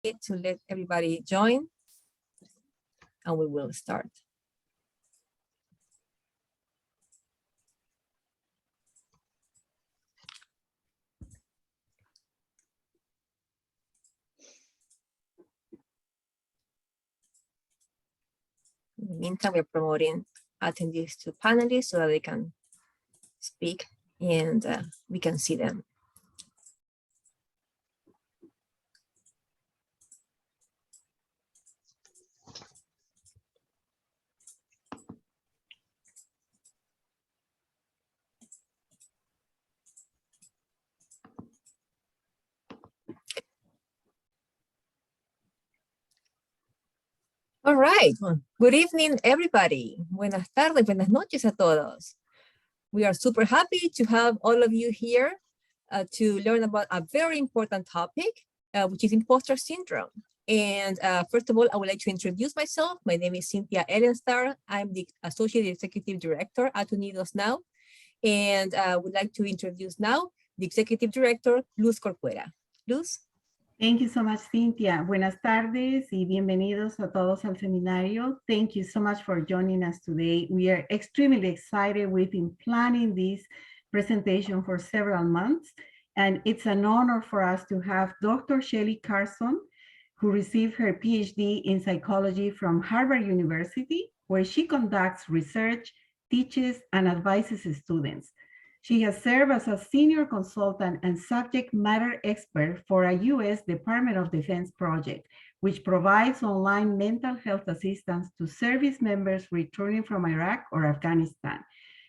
to let everybody join, and we will start. In the meantime, we're promoting attendees to panelists so that they can speak and we can see them. All right. Well, good evening, everybody. Buenas tardes, buenas noches a todos. We are super happy to have all of you here to learn about a very important topic, which is imposter syndrome. And first of all, I would like to introduce myself. My name is Cynthia Ellenstar. I'm the Associate Executive Director at Unidos Now. And I would like to introduce now the Executive Director, Luz Corcuera. Luz. Thank you so much, Cynthia. Buenas tardes y bienvenidos a todos al seminario. Thank you so much for joining us today. We are extremely excited. We've been planning this presentation for several months, and it's an honor for us to have Dr. Shelley Carson, who received her PhD in psychology from Harvard University, where she conducts research, teaches, and advises students. She has served as a senior consultant and subject matter expert for a U.S. Department of Defense project, which provides online mental health assistance to service members returning from Iraq or Afghanistan.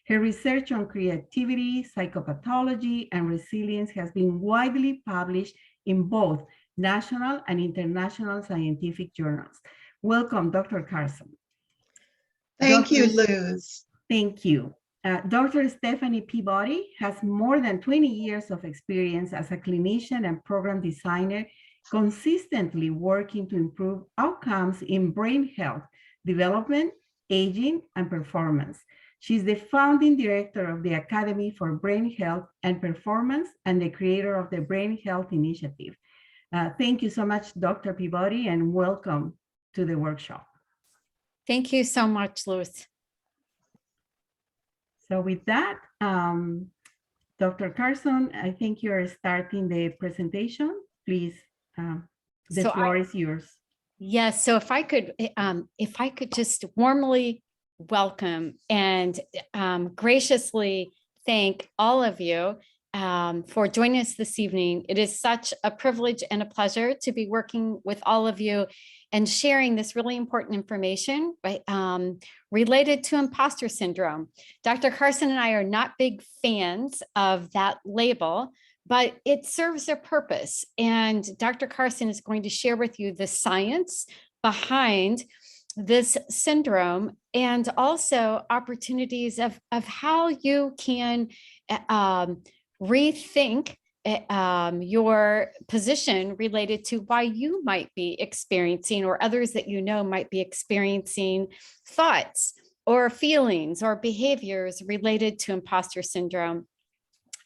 Her research on creativity, psychopathology, and resilience has been widely published in both national and international scientific journals. Welcome, Dr. Carson. Thank you, Luz. Thank you. Dr. Stephanie Peabody has more than 20 years of experience as a clinician and program designer, consistently working to improve outcomes in brain health, development, aging, and performance. She's the founding director of the Academy for Brain Health and Performance and the creator of the Brain Health Initiative. Thank you so much, Dr. Peabody, and welcome to the workshop. Thank you so much, Luz. So with that, Dr. Carson, I think you're starting the presentation. Please, the floor is yours. Yes, so if I could just warmly welcome and graciously thank all of you for joining us this evening. It is such a privilege and a pleasure to be working with all of you and sharing this really important information related to imposter syndrome. Dr. Carson and I are not big fans of that label, but it serves a purpose. And Dr. Carson is going to share with you the science behind this syndrome and also opportunities of how you can rethink your position related to why you might be experiencing or others that you know might be experiencing thoughts or feelings or behaviors related to imposter syndrome.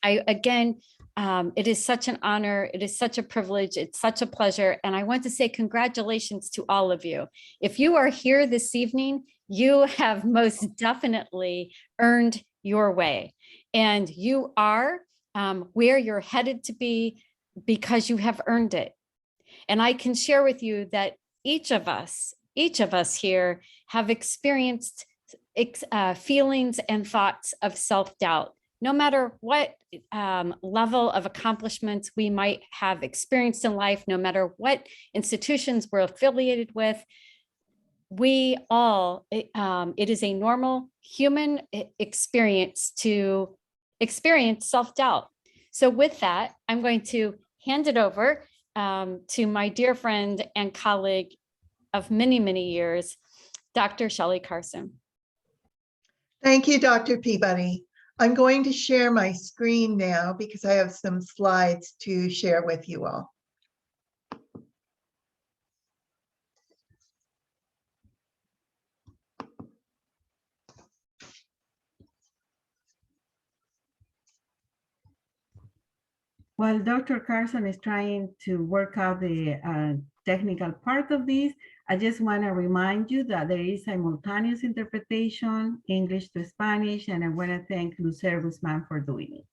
It is such an honor. It is such a privilege. It's such a pleasure. And I want to say congratulations to all of you. If you are here this evening, you have most definitely earned your way. And you are where you're headed to be because you have earned it. And I can share with you that each of us here have experienced feelings and thoughts of self-doubt, no matter what level of accomplishments we might have experienced in life, no matter what institutions we're affiliated with. We all, it is a normal human experience to experience self-doubt. So with that, I'm going to hand it over to my dear friend and colleague of many, many years, Dr. Shelley Carson. Thank you, Dr. Peabody. I'm going to share my screen now because I have some slides to share with you all. While Dr. Carson is trying to work out the technical part of this, I just want to remind you that there is simultaneous interpretation, English to Spanish, and I want to thank Lucero Guzman for doing it.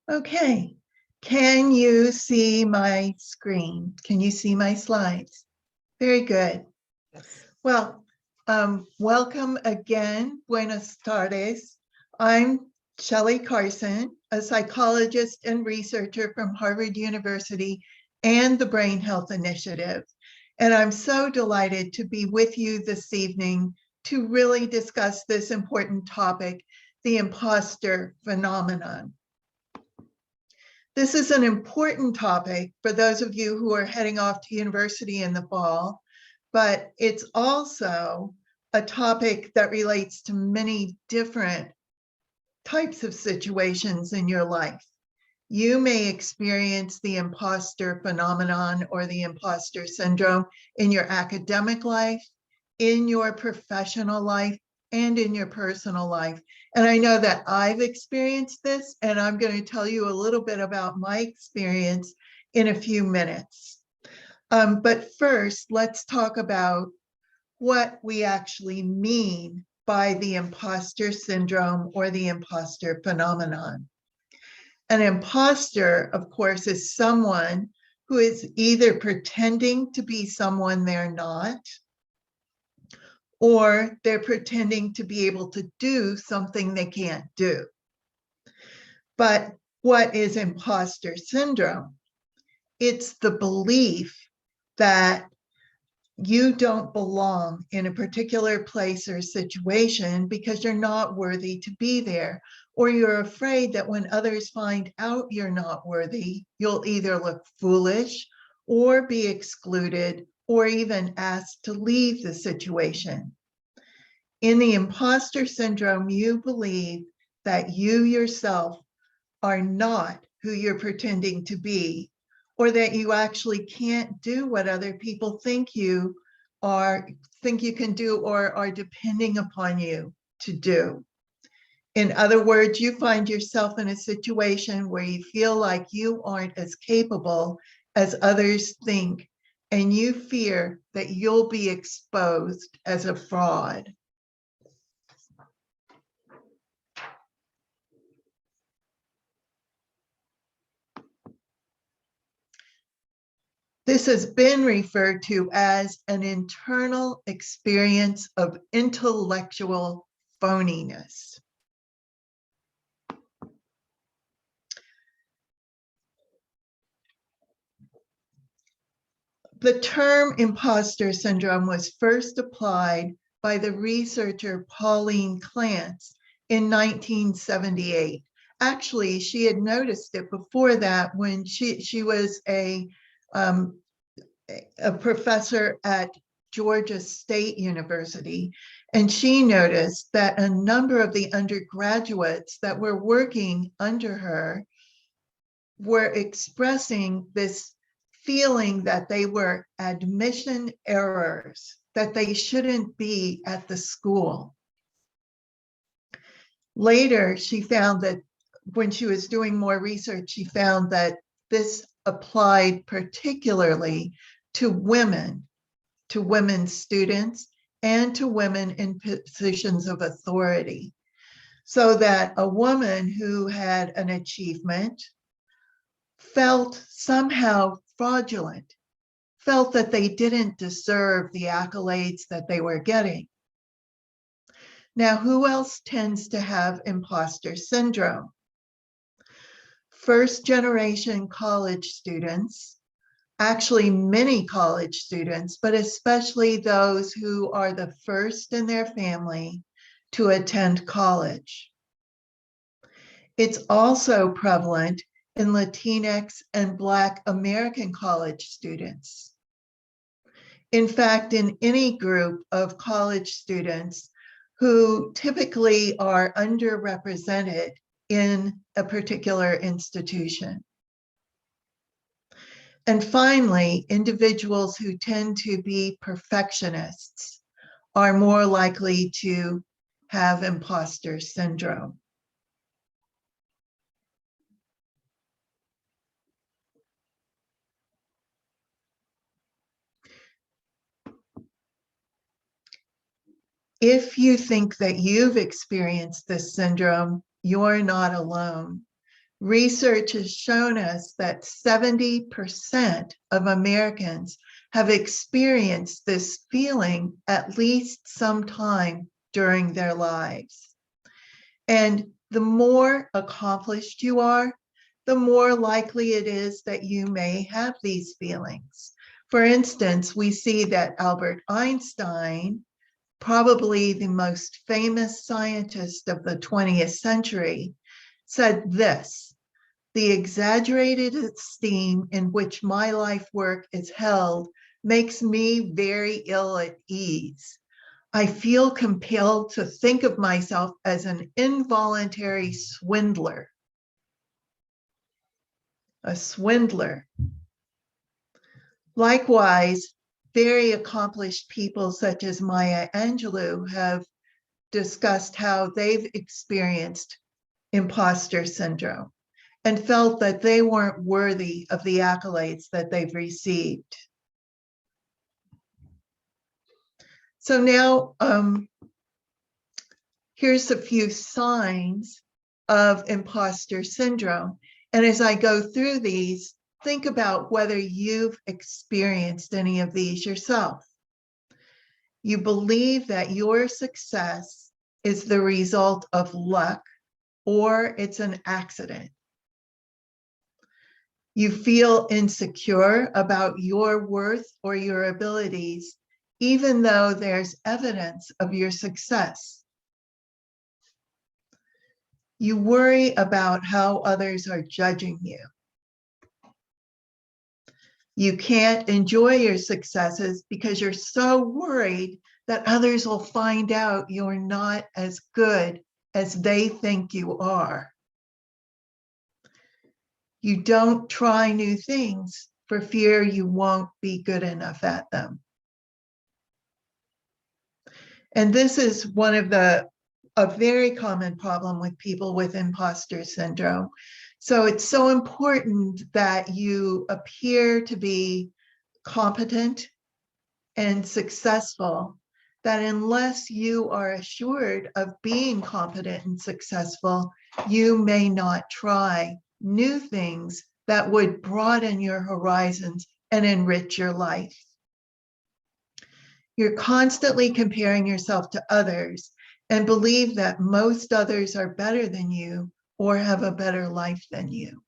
Okay, can you see my screen? Can you see my slides? Very good. Well, welcome again. Buenas tardes. I'm Shelley Carson, a psychologist and researcher from Harvard University and the Brain Health Initiative. And I'm so delighted to be with you this evening to really discuss this important topic, the imposter phenomenon. This is an important topic for those of you who are heading off to university in the fall, but it's also a topic that relates to many different types of situations in your life. You may experience the imposter phenomenon or the imposter syndrome in your academic life, in your professional life, and in your personal life. And I know that I've experienced this, and I'm going to tell you a little bit about my experience in a few minutes. But first, let's talk about what we actually mean by the imposter syndrome or the imposter phenomenon. An imposter, of course, is someone who is either pretending to be someone they're not, or they're pretending to be able to do something they can't do. But what is imposter syndrome? It's the belief that you don't belong in a particular place or situation because you're not worthy to be there, or you're afraid that when others find out you're not worthy, you'll either look foolish or be excluded or even asked to leave the situation. In the imposter syndrome, you believe that you yourself are not who you're pretending to be, or that you actually can't do what other people think you can do or are depending upon you to do. In other words, you find yourself in a situation where you feel like you aren't as capable as others think, and you fear that you'll be exposed as a fraud. This has been referred to as an internal experience of intellectual phoniness. The term imposter syndrome was first applied by the researcher Pauline Clance in 1978. Actually, she had noticed it before that when she was a professor at Georgia State University, and she noticed that a number of the undergraduates that were working under her were expressing this feeling that they were admission errors, that they shouldn't be at the school. Later, she found that when she was doing more research, she found that this applied particularly to women students, and to women in positions of authority. So that a woman who had an achievement felt somehow fraudulent, felt that they didn't deserve the accolades that they were getting. Now, who else tends to have imposter syndrome? First generation college students, actually many college students, but especially those who are the first in their family to attend college. It's also prevalent in Latinx and Black American college students. In fact, in any group of college students, who typically are underrepresented in a particular institution. And finally, individuals who tend to be perfectionists are more likely to have imposter syndrome. If you think that you've experienced this syndrome, you're not alone. Research has shown us that 70% of Americans have experienced this feeling at least sometime during their lives. And the more accomplished you are, the more likely it is that you may have these feelings. For instance, we see that Albert Einstein, probably the most famous scientist of the 20th century, said this: "The exaggerated esteem in which my life work is held makes me very ill at ease. I feel compelled to think of myself as an involuntary swindler." A swindler. Likewise, very accomplished people such as Maya Angelou have discussed how they've experienced imposter syndrome and felt that they weren't worthy of the accolades that they've received. So now, here's a few signs of imposter syndrome. And as I go through these, think about whether you've experienced any of these yourself. You believe that your success is the result of luck or it's an accident. You feel insecure about your worth or your abilities, even though there's evidence of your success. You worry about how others are judging you. You can't enjoy your successes because you're so worried that others will find out you're not as good as they think you are. You don't try new things for fear you won't be good enough at them. And this is a very common problem with people with imposter syndrome. So it's so important that you appear to be competent and successful, that unless you are assured of being competent and successful, you may not try new things that would broaden your horizons and enrich your life. You're constantly comparing yourself to others and believe that most others are better than you or have a better life than you.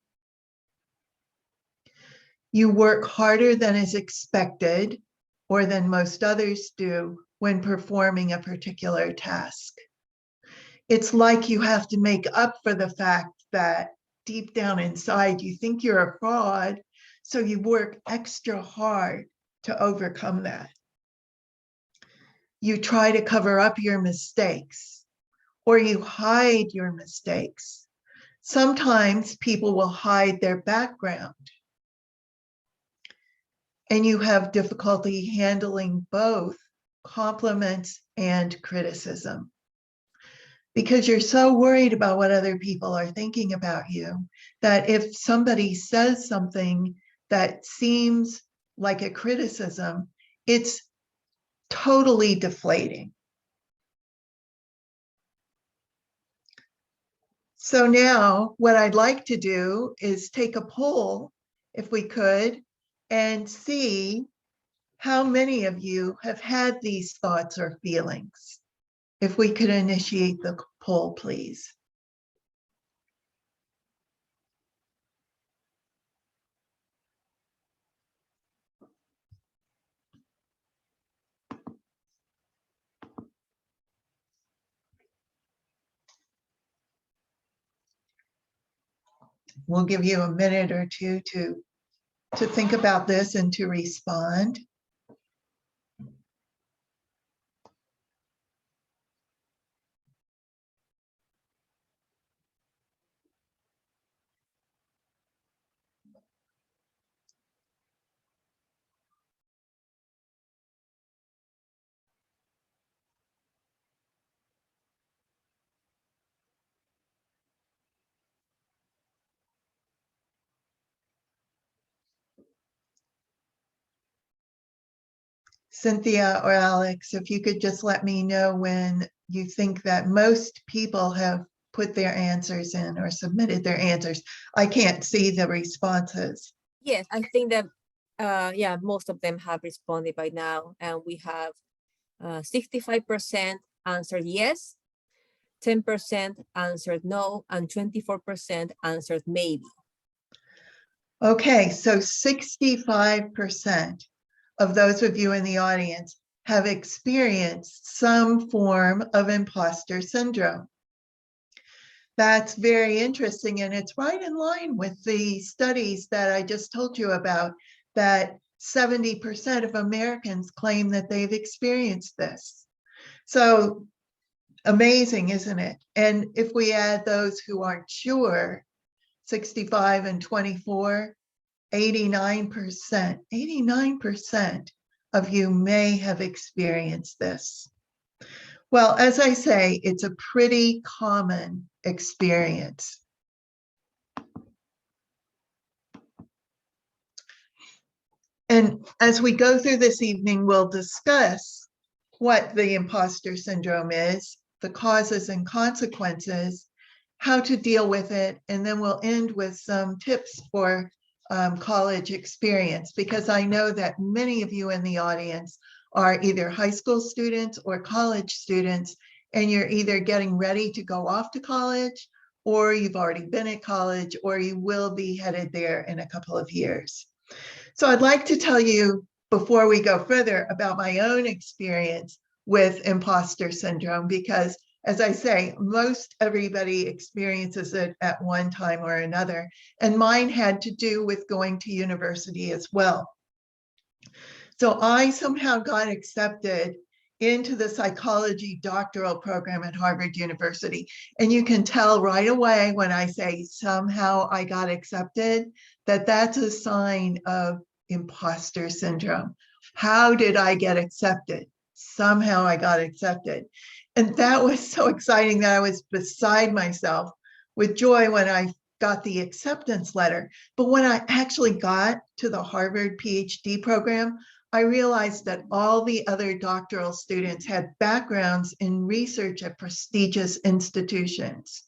You work harder than is expected or than most others do when performing a particular task. It's like you have to make up for the fact that deep down inside you think you're a fraud, so you work extra hard to overcome that. You try to cover up your mistakes, or you hide your mistakes. Sometimes people will hide their background, and you have difficulty handling both compliments and criticism because you're so worried about what other people are thinking about you that if somebody says something that seems like a criticism, it's totally deflating. So now what I'd like to do is take a poll, if we could, and see how many of you have had these thoughts or feelings. If we could initiate the poll, please. We'll give you a minute or two to think about this and to respond. Cynthia or Alex, if you could just let me know when you think that most people have put their answers in or submitted their answers. I can't see the responses. Yes, I think that, yeah, most of them have responded by now, and we have 65% answered yes, 10% answered no, and 24% answered maybe. Okay, so 65% of those of you in the audience have experienced some form of imposter syndrome. That's very interesting, and it's right in line with the studies that I just told you about, that 70% of Americans claim that they've experienced this. So amazing, isn't it? And if we add those who aren't sure, 65 and 24, 89% of you may have experienced this. Well, as I say, it's a pretty common experience. And as we go through this evening, we'll discuss what the imposter syndrome is, the causes and consequences, how to deal with it, and then we'll end with some tips for college experience, because I know that many of you in the audience are either high school students or college students, and you're either getting ready to go off to college, or you've already been at college, or you will be headed there in a couple of years. So I'd like to tell you, before we go further, about my own experience with imposter syndrome, because as I say, most everybody experiences it at one time or another, and mine had to do with going to university as well. So I somehow got accepted into the psychology doctoral program at Harvard University. And you can tell right away when I say somehow I got accepted, that that's a sign of imposter syndrome. How did I get accepted? Somehow I got accepted. And that was so exciting that I was beside myself with joy when I got the acceptance letter. But when I actually got to the Harvard PhD program, I realized that all the other doctoral students had backgrounds in research at prestigious institutions.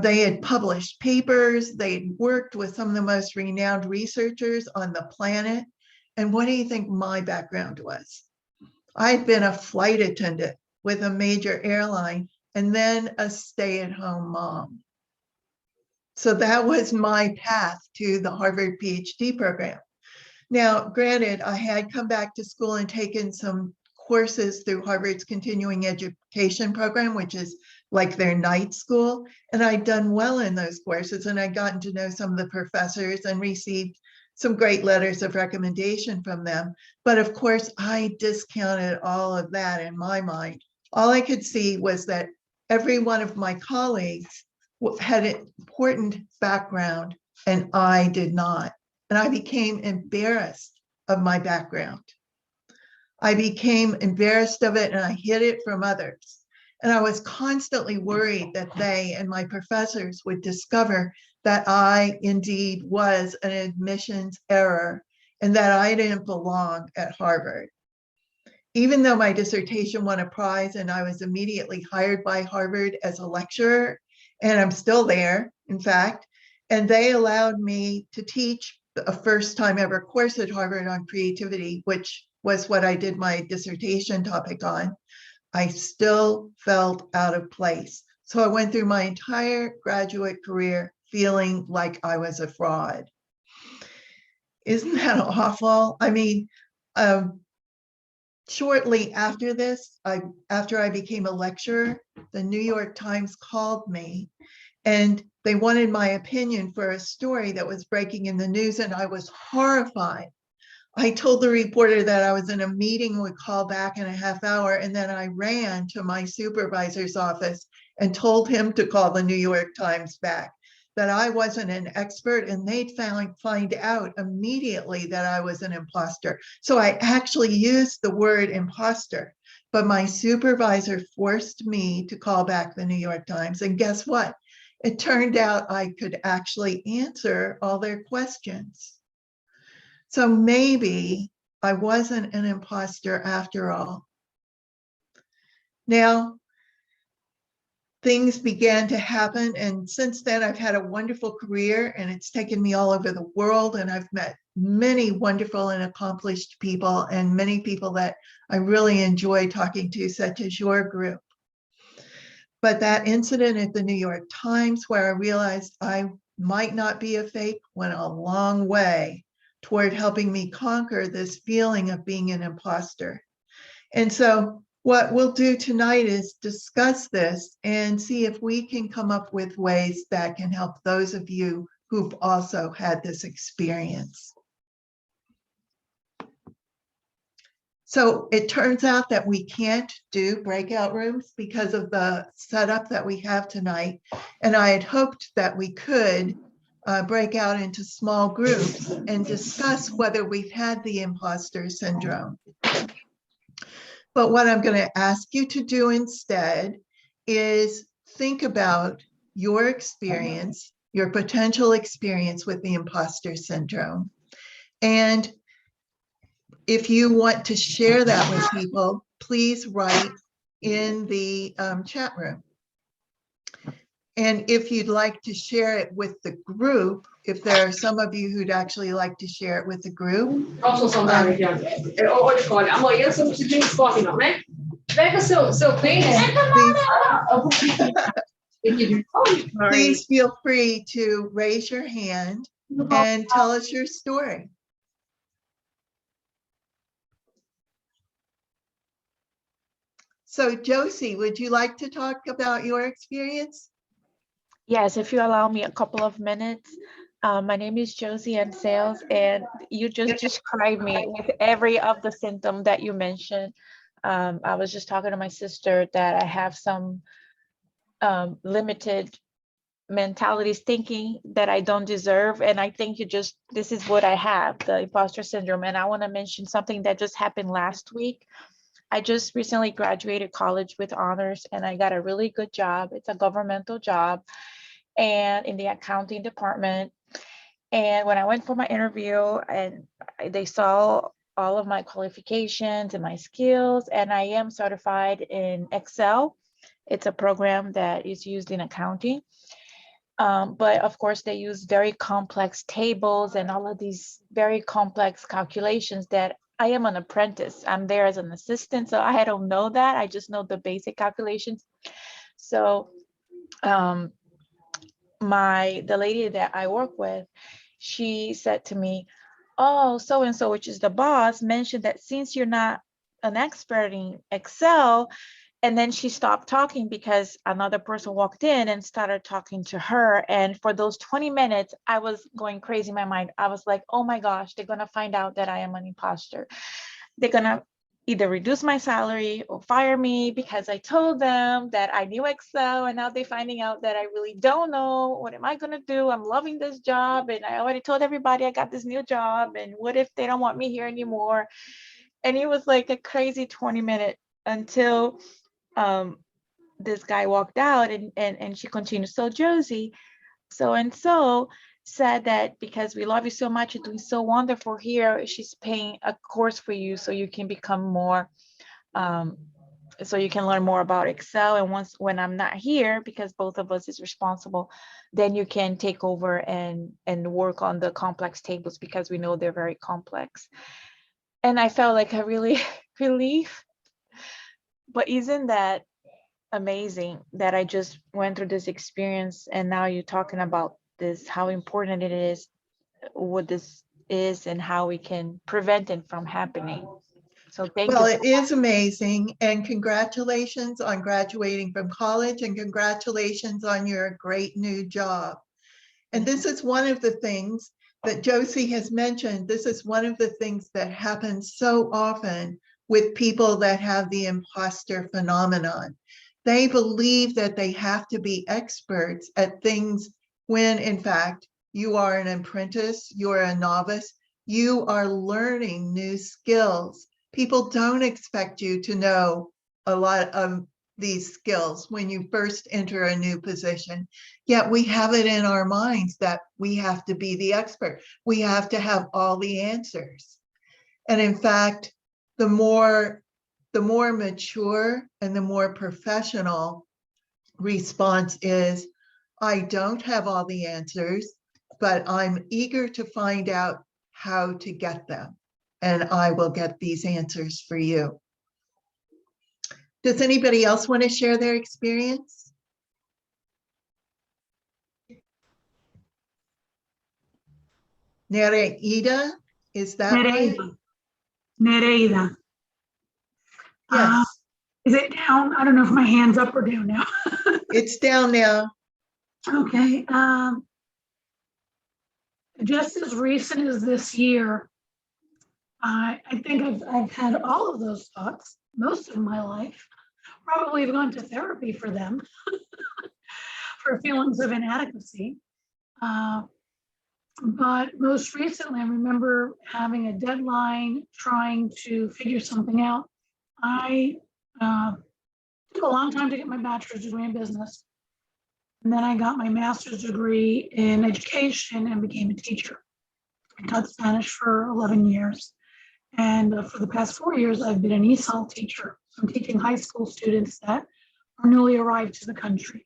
They had published papers, they'd worked with some of the most renowned researchers on the planet. And what do you think my background was? I'd been a flight attendant with a major airline and then a stay-at-home mom. So that was my path to the Harvard PhD program. Now, granted, I had come back to school and taken some courses through Harvard's continuing education program, which is like their night school. And I'd done well in those courses, and I'd gotten to know some of the professors and received some great letters of recommendation from them. But of course, I discounted all of that in my mind. All I could see was that every one of my colleagues had an important background and I did not. And I became embarrassed of my background. I became embarrassed of it and I hid it from others. And I was constantly worried that they and my professors would discover that I indeed was an admissions error and that I didn't belong at Harvard. Even though my dissertation won a prize and I was immediately hired by Harvard as a lecturer, and I'm still there, in fact, and they allowed me to teach a first time ever course at Harvard on creativity, which was what I did my dissertation topic on, I still felt out of place. So I went through my entire graduate career feeling like I was a fraud. Isn't that awful? I mean, shortly after this, after I became a lecturer, the New York Times called me and they wanted my opinion for a story that was breaking in the news, and I was horrified. I told the reporter that I was in a meeting, would call back in a half hour, and then I ran to my supervisor's office and told him to call the New York Times back, that I wasn't an expert, and they'd find out immediately that I was an imposter. So I actually used the word imposter, but my supervisor forced me to call back the New York Times, and guess what? It turned out I could actually answer all their questions. So maybe I wasn't an imposter after all. Now, things began to happen, and since then I've had a wonderful career, and it's taken me all over the world, and I've met many wonderful and accomplished people, and many people that I really enjoy talking to, such as your group. But that incident at the New York Times, where I realized I might not be a fake, went a long way toward helping me conquer this feeling of being an imposter. And so what we'll do tonight is discuss this and see if we can come up with ways that can help those of you who've also had this experience. So it turns out that we can't do breakout rooms because of the setup that we have tonight. And I had hoped that we could break out into small groups and discuss whether we've had the imposter syndrome. But what I'm going to ask you to do instead is think about your experience, your potential experience with the imposter syndrome. And if you want to share that with people, please write in the chat room. And if you'd like to share it with the group, if there are some of you who'd actually like to share it with the group. Please feel free to raise your hand and tell us your story. So Josie, would you like to talk about your experience? Yes, if you allow me a couple of minutes. My name is Josie Ann Sales, and you just described me with every of the symptom that you mentioned. I was just talking to my sister that I have some limited mentalities, thinking that I don't deserve. And I think this is what I have, the imposter syndrome. And I want to mention something that just happened last week. I just recently graduated college with honors, and I got a really good job. It's a governmental job and in the accounting department. And when I went for my interview, and they saw all of my qualifications and my skills, and I am certified in Excel. It's a program that is used in accounting. But of course, they use very complex tables and all of these very complex calculations that I am an apprentice. I'm there as an assistant, so I don't know that. I just know the basic calculations. So the lady that I work with, she said to me, oh, so-and-so, which is the boss, mentioned that since you're not an expert in Excel, and then she stopped talking because another person walked in and started talking to her. And for those 20 minutes, I was going crazy in my mind. I was like, oh my gosh, they're going to find out that I am an imposter. They're going to either reduce my salary or fire me because I told them that I knew Excel, and now they're finding out that I really don't know. What am I going to do? I'm loving this job, and I already told everybody I got this new job, and what if they don't want me here anymore? And it was like a crazy 20 minutes until this guy walked out, and she continued. So Josie, so-and-so said that because we love you so much, you're doing so wonderful here, she's paying a course for you so you can become more, so you can learn more about Excel. And when I'm not here, because both of us is responsible, then you can take over and work on the complex tables, because we know they're very complex. And I felt like a really relief. But isn't that amazing that I just went through this experience, and now you're talking about this, how important it is, what this is, and how we can prevent it from happening. So thank you. Well, it is amazing, and congratulations on graduating from college, and congratulations on your great new job. And this is one of the things that Josie has mentioned. This is one of the things that happens so often with people that have the imposter phenomenon. They believe that they have to be experts at things when, in fact, you are an apprentice, you're a novice, you are learning new skills. People don't expect you to know a lot of these skills when you first enter a new position, yet we have it in our minds that we have to be the expert. We have to have all the answers. And in fact, the more mature and the more professional response is, I don't have all the answers, but I'm eager to find out how to get them. And I will get these answers for you. Does anybody else want to share their experience? Nereida, is that right? Nereida. Yes, Is it down? I don't know if my hand's up or down now. it's down now. Okay. Just as recent as this year, I think I've had all of those thoughts most of my life. Probably have gone to therapy for them, for feelings of inadequacy. But most recently, I remember having a deadline, trying to figure something out. I took a long time to get my bachelor's degree in business. And then I got my master's degree in education and became a teacher. I taught Spanish for 11 years. And for the past 4 years, I've been an ESOL teacher. So I'm teaching high school students that are newly arrived to the country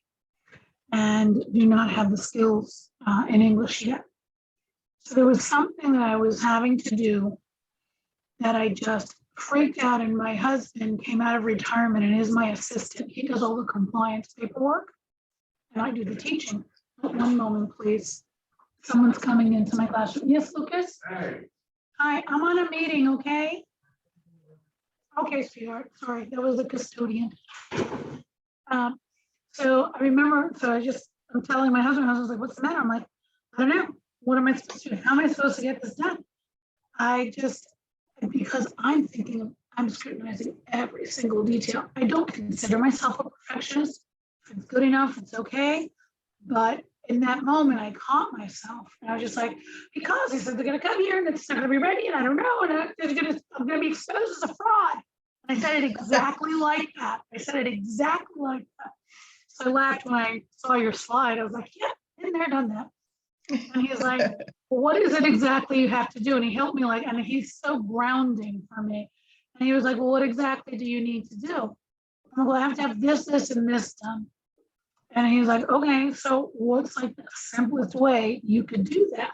and do not have the skills in English yet. So there was something that I was having to do that I just freaked out, and my husband came out of retirement and is my assistant. He does all the compliance paperwork and I do the teaching. One moment, please. Someone's coming into my classroom. Yes, Lucas? Hi, I'm on a meeting, okay? Okay, sweetheart, sorry, that was the custodian. So I remember, I'm telling my husband, like, what's the matter? I'm like, I don't know. What am I supposed to do? How am I supposed to get this done? Because I'm thinking, I'm scrutinizing every single detail. I don't consider myself a perfectionist. If it's good enough, it's okay. But in that moment, I caught myself. And I was just like, because he said they're going to come here and it's not going to be ready, and I don't know, and I'm going to be exposed as a fraud. And I said it exactly like that. So I laughed when I saw your slide. I was like, yeah, been there, done that. And he's like, well, what is it exactly you have to do? And he helped me, and he's so grounding for me. And he was like, well, what exactly do you need to do? I'm like, well, I have to have this, this, and this done. And he's like, okay, so what's the simplest way you could do that?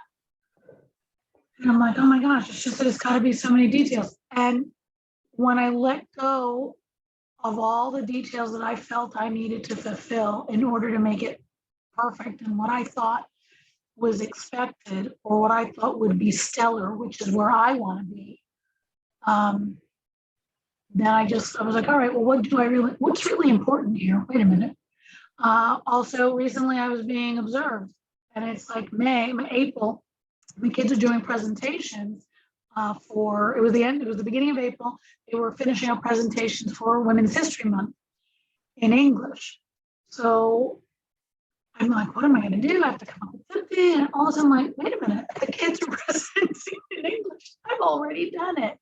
And I'm like, oh my gosh, it's just that it's got to be so many details. And when I let go of all the details that I felt I needed to fulfill in order to make it perfect and what I thought was expected or what I thought would be stellar, which is where I want to be, then I was like, all right, well, what's really important here? Wait a minute. Also, recently I was being observed, and it's like April, the kids are doing presentations it was the beginning of April. They were finishing up presentations for Women's History Month in English. So I'm like, what am I going to do? I have to come up with something. And all of a sudden, I'm like, wait a minute, the kids are presenting in English. I've already done it.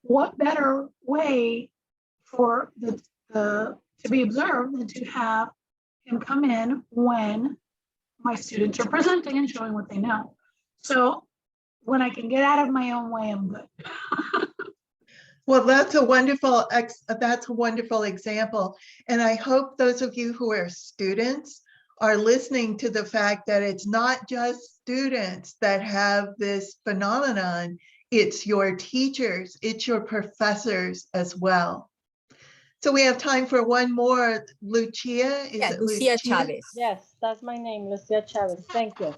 What better way for to be observed than to have him come in when my students are presenting and showing what they know. So when I can get out of my own way, I'm good. Well, that's a wonderful example. And I hope those of you who are students are listening to the fact that it's not just students that have this phenomenon, it's your teachers, it's your professors as well. So we have time for one more. Lucia, is it Lucia Chavez. Yes, that's my name, Lucia Chavez. Thank you.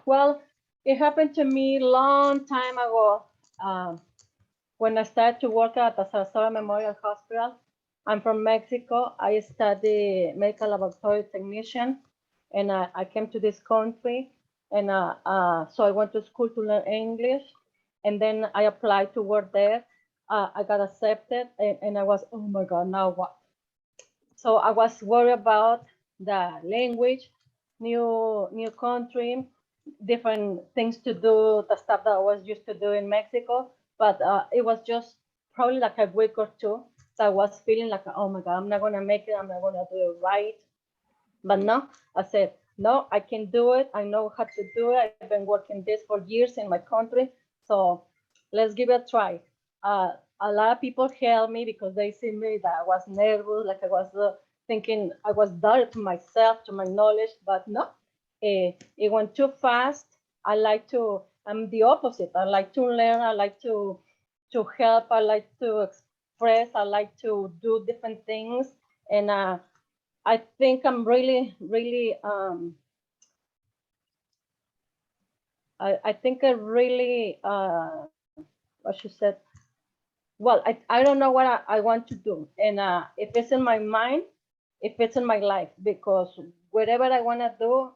Well, it happened to me a long time ago when I started to work at the Sarasota Memorial Hospital. I'm from Mexico. I studied medical laboratory technician, and I came to this country, and so I went to school to learn English, and then I applied to work there. I got accepted, and I was, oh my God, now what? So I was worried about the language, new country, different things to do, the stuff that I was used to do in Mexico. But it was just probably like a week or two that I was feeling like, oh my God, I'm not gonna make it, I'm not gonna do it right. But no, I said, no, I can do it. I know how to do it. I've been working this for years in my country. So let's give it a try. A lot of people helped me because they see me that I was nervous, like I was thinking I was doubting to myself, to my knowledge, but no, it went too fast. I'm the opposite. I like to learn. I like to help. I like to express. I like to do different things. And I think I'm really, really, I think I really, what she said, well, I don't know what I want to do. And if it's in my mind, if it's in my life, because whatever I want to do,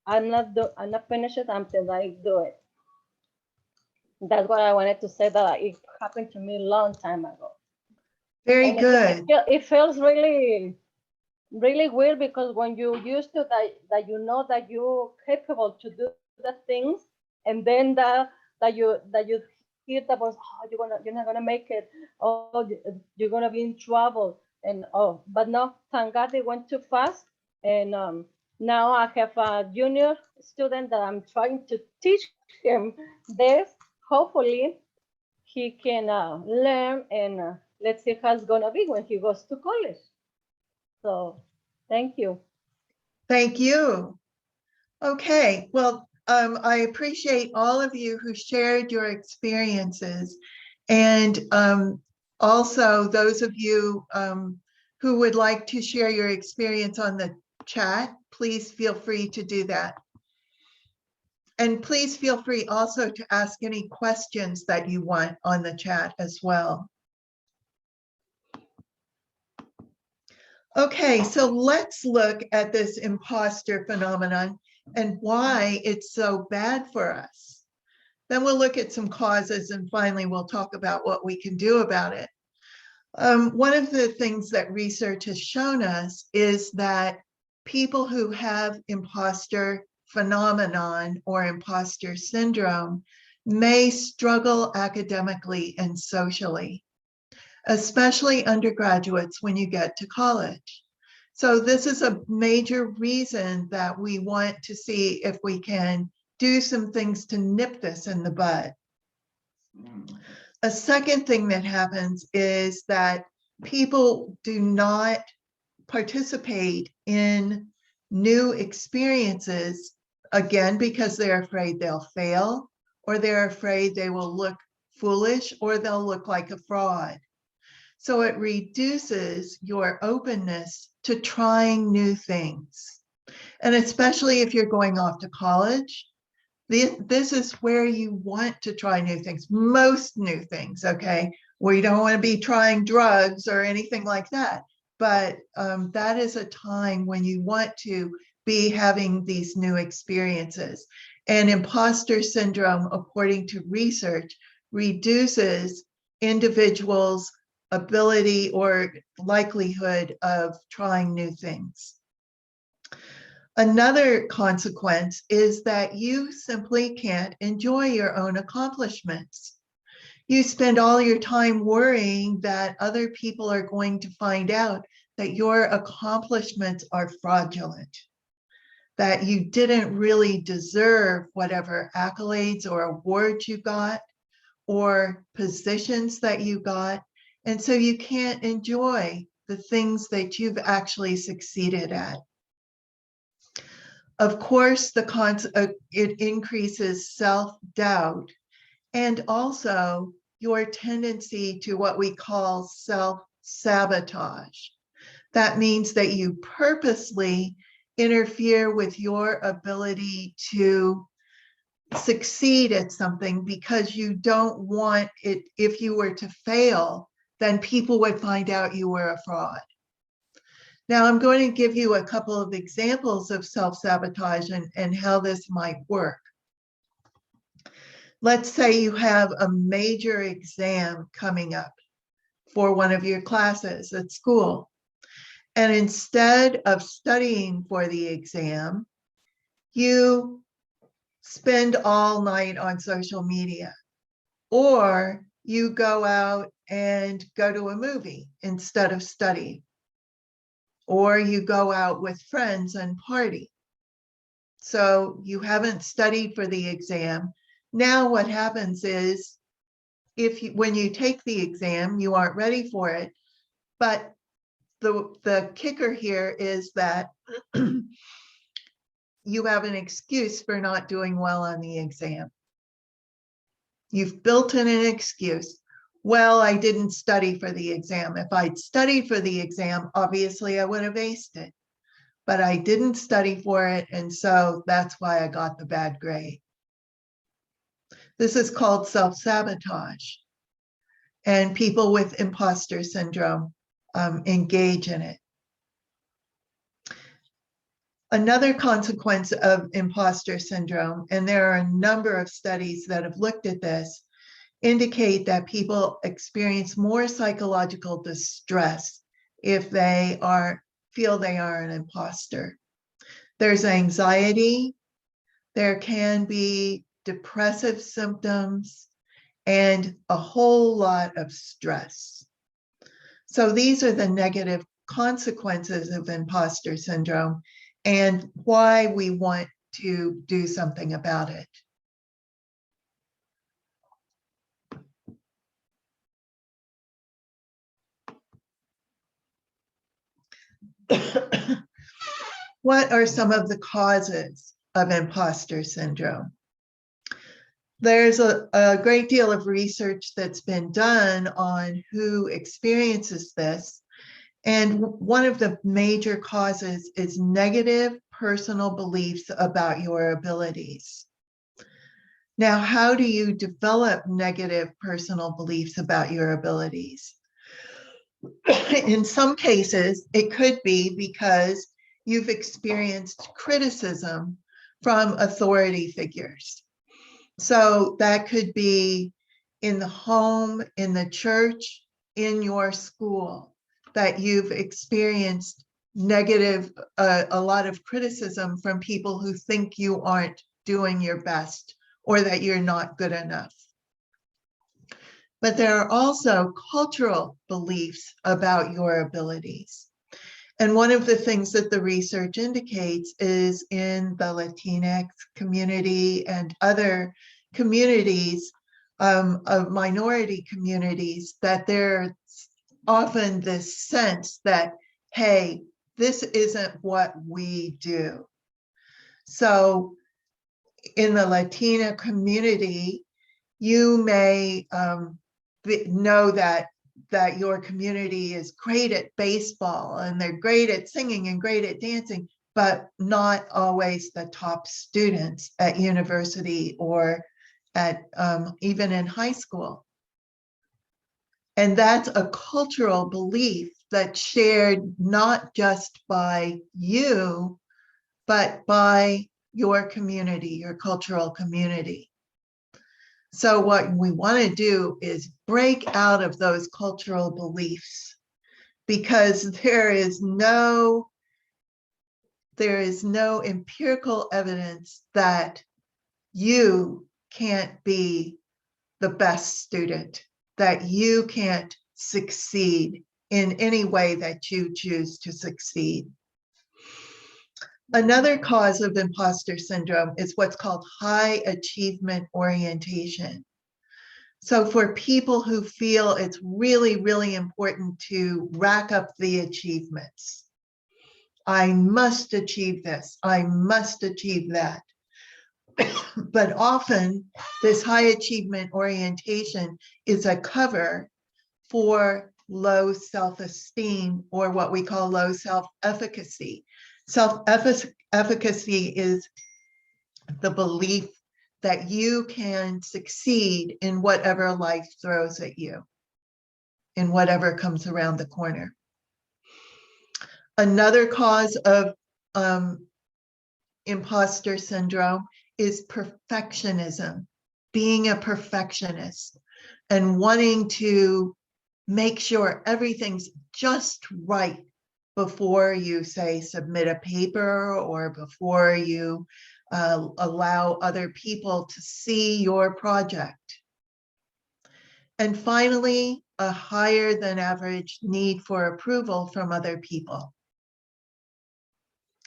I'm not finished until I do it. That's what I wanted to say, that it happened to me a long time ago. Very And good. it feels really, really weird, because when you used to that you know that you're capable to do the things, and then that you hear the voice, oh, you're not gonna make it, oh, you're gonna be in trouble, and but no, thank God it went too fast. And now I have a junior student that I'm trying to teach him this. Hopefully he can learn, and let's see how it's gonna be when he goes to college. So thank you. Thank you. Okay, well, I appreciate all of you who shared your experiences, and also those of you who would like to share your experience on the chat, please feel free to do that. And please feel free also to ask any questions that you want on the chat as well. Okay, so let's look at this imposter phenomenon and why it's so bad for us. Then we'll look at some causes, and finally we'll talk about what we can do about it. One of the things that research has shown us is that people who have imposter phenomenon or imposter syndrome may struggle academically and socially, especially undergraduates when you get to college. So this is a major reason that we want to see if we can do some things to nip this in the bud. A second thing that happens is that people do not participate in new experiences, again, because they're afraid they'll fail, or they're afraid they will look foolish, or they'll look like a fraud. So it reduces your openness to trying new things. And especially if you're going off to college, this is where you want to try new things, most new things, okay? Where you don't want to be trying drugs or anything like that. But that is a time when you want to be having these new experiences. And imposter syndrome, according to research, reduces individuals' ability or likelihood of trying new things. Another consequence is that you simply can't enjoy your own accomplishments. You spend all your time worrying that other people are going to find out that your accomplishments are fraudulent, that you didn't really deserve whatever accolades or awards you got or positions that you got. And so you can't enjoy the things that you've actually succeeded at. Of course, it increases self-doubt and also your tendency to what we call self-sabotage. That means that you purposely interfere with your ability to succeed at something because you don't want it. If you were to fail, then people would find out you were a fraud. Now, I'm going to give you a couple of examples of self-sabotage and how this might work. Let's say you have a major exam coming up for one of your classes at school. And instead of studying for the exam, you spend all night on social media, or you go out and go to a movie instead of studying, or you go out with friends and party. So you haven't studied for the exam, Now what happens is when you take the exam, you aren't ready for it, but the kicker here is that you have an excuse for not doing well on the exam. You've built in an excuse. Well, I didn't study for the exam. If I'd studied for the exam, obviously I would have aced it, but I didn't study for it. And so that's why I got the bad grade. This is called self-sabotage. And people with imposter syndrome engage in it. Another consequence of imposter syndrome, and there are a number of studies that have looked at this, indicate that people experience more psychological distress if they feel they are an imposter. There's anxiety, there can be depressive symptoms, and a whole lot of stress. So these are the negative consequences of imposter syndrome and why we want to do something about it. What are some of the causes of imposter syndrome? There's a great deal of research that's been done on who experiences this. And one of the major causes is negative personal beliefs about your abilities. Now, how do you develop negative personal beliefs about your abilities? In some cases, it could be because you've experienced criticism from authority figures. So that could be in the home, in the church, in your school, that you've experienced negative, a lot of criticism from people who think you aren't doing your best or that you're not good enough. But there are also cultural beliefs about your abilities. And one of the things that the research indicates is in the Latinx community and other communities, of minority communities, that there's often this sense that, hey, this isn't what we do. So in the Latina community, you may know that your community is great at baseball and they're great at singing and great at dancing, but not always the top students at university or at even in high school. And that's a cultural belief that's shared not just by you, but by your community, your cultural community. So what we want to do is break out of those cultural beliefs, because there is no empirical evidence that you can't be the best student, that you can't succeed in any way that you choose to succeed. Another cause of imposter syndrome is what's called high achievement orientation. So for people who feel it's really, really important to rack up the achievements, I must achieve this, I must achieve that. But often this high achievement orientation is a cover for low self-esteem, or what we call low self-efficacy. Self-efficacy is the belief that you can succeed in whatever life throws at you, in whatever comes around the corner. Another cause of imposter syndrome is perfectionism, being a perfectionist and wanting to make sure everything's just right before you, say, submit a paper or before you allow other people to see your project. And finally, a higher than average need for approval from other people.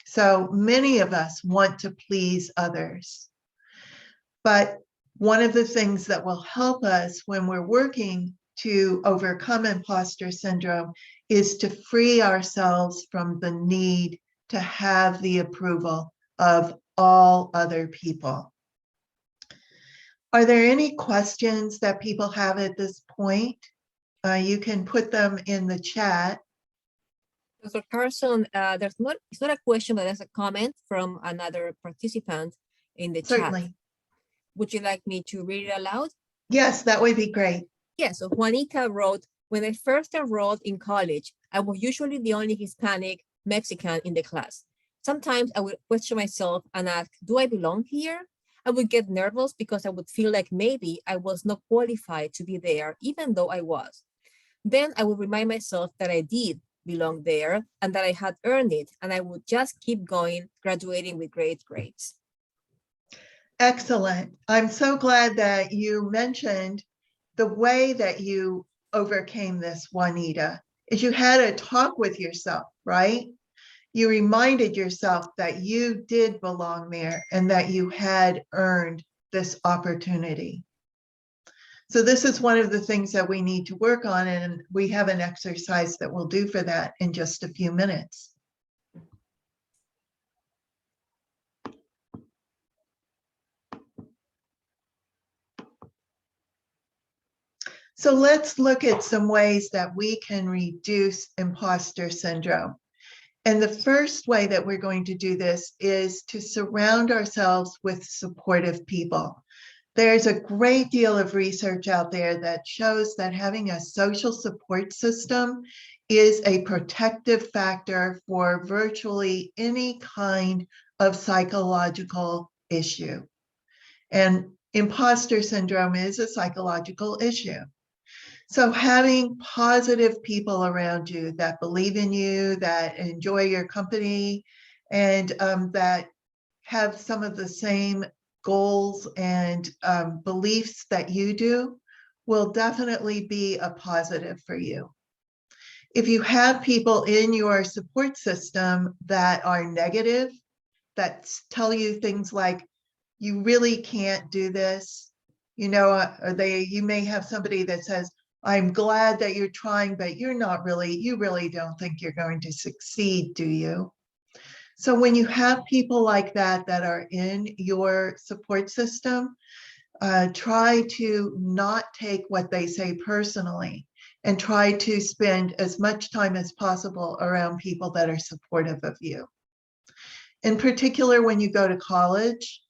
So many of us want to please others, but one of the things that will help us when we're working to overcome imposter syndrome is to free ourselves from the need to have the approval of all other people. Are there any questions that people have at this point? You can put them in the chat. Dr. Carson, it's not a question, but there's a comment from another participant in the chat. Certainly. Would you like me to read it aloud? Yes, that would be great. Yeah, so Juanita wrote, when I first enrolled in college, I was usually the only Hispanic Mexican in the class. Sometimes I would question myself and ask, do I belong here? I would get nervous because I would feel like maybe I was not qualified to be there, even though I was. Then I would remind myself that I did belong there and that I had earned it, and I would just keep going, graduating with great grades. Excellent. I'm so glad that you mentioned the way that you overcame this, Juanita, is you had a talk with yourself, right? You reminded yourself that you did belong there and that you had earned this opportunity. So this is one of the things that we need to work on, and we have an exercise that we'll do for that in just a few minutes. So let's look at some ways that we can reduce imposter syndrome. And the first way that we're going to do this is to surround ourselves with supportive people. There's a great deal of research out there that shows that having a social support system is a protective factor for virtually any kind of psychological issue. And imposter syndrome is a psychological issue. So having positive people around you that believe in you, that enjoy your company, and that have some of the same goals and beliefs that you do will definitely be a positive for you. If you have people in your support system that are negative, that tell you things like, you really can't do this, you know, you may have somebody that says, I'm glad that you're trying, but you really don't think you're going to succeed, do you? So when you have people like that that are in your support system, try to not take what they say personally and try to spend as much time as possible around people that are supportive of you. In particular, when you go to college,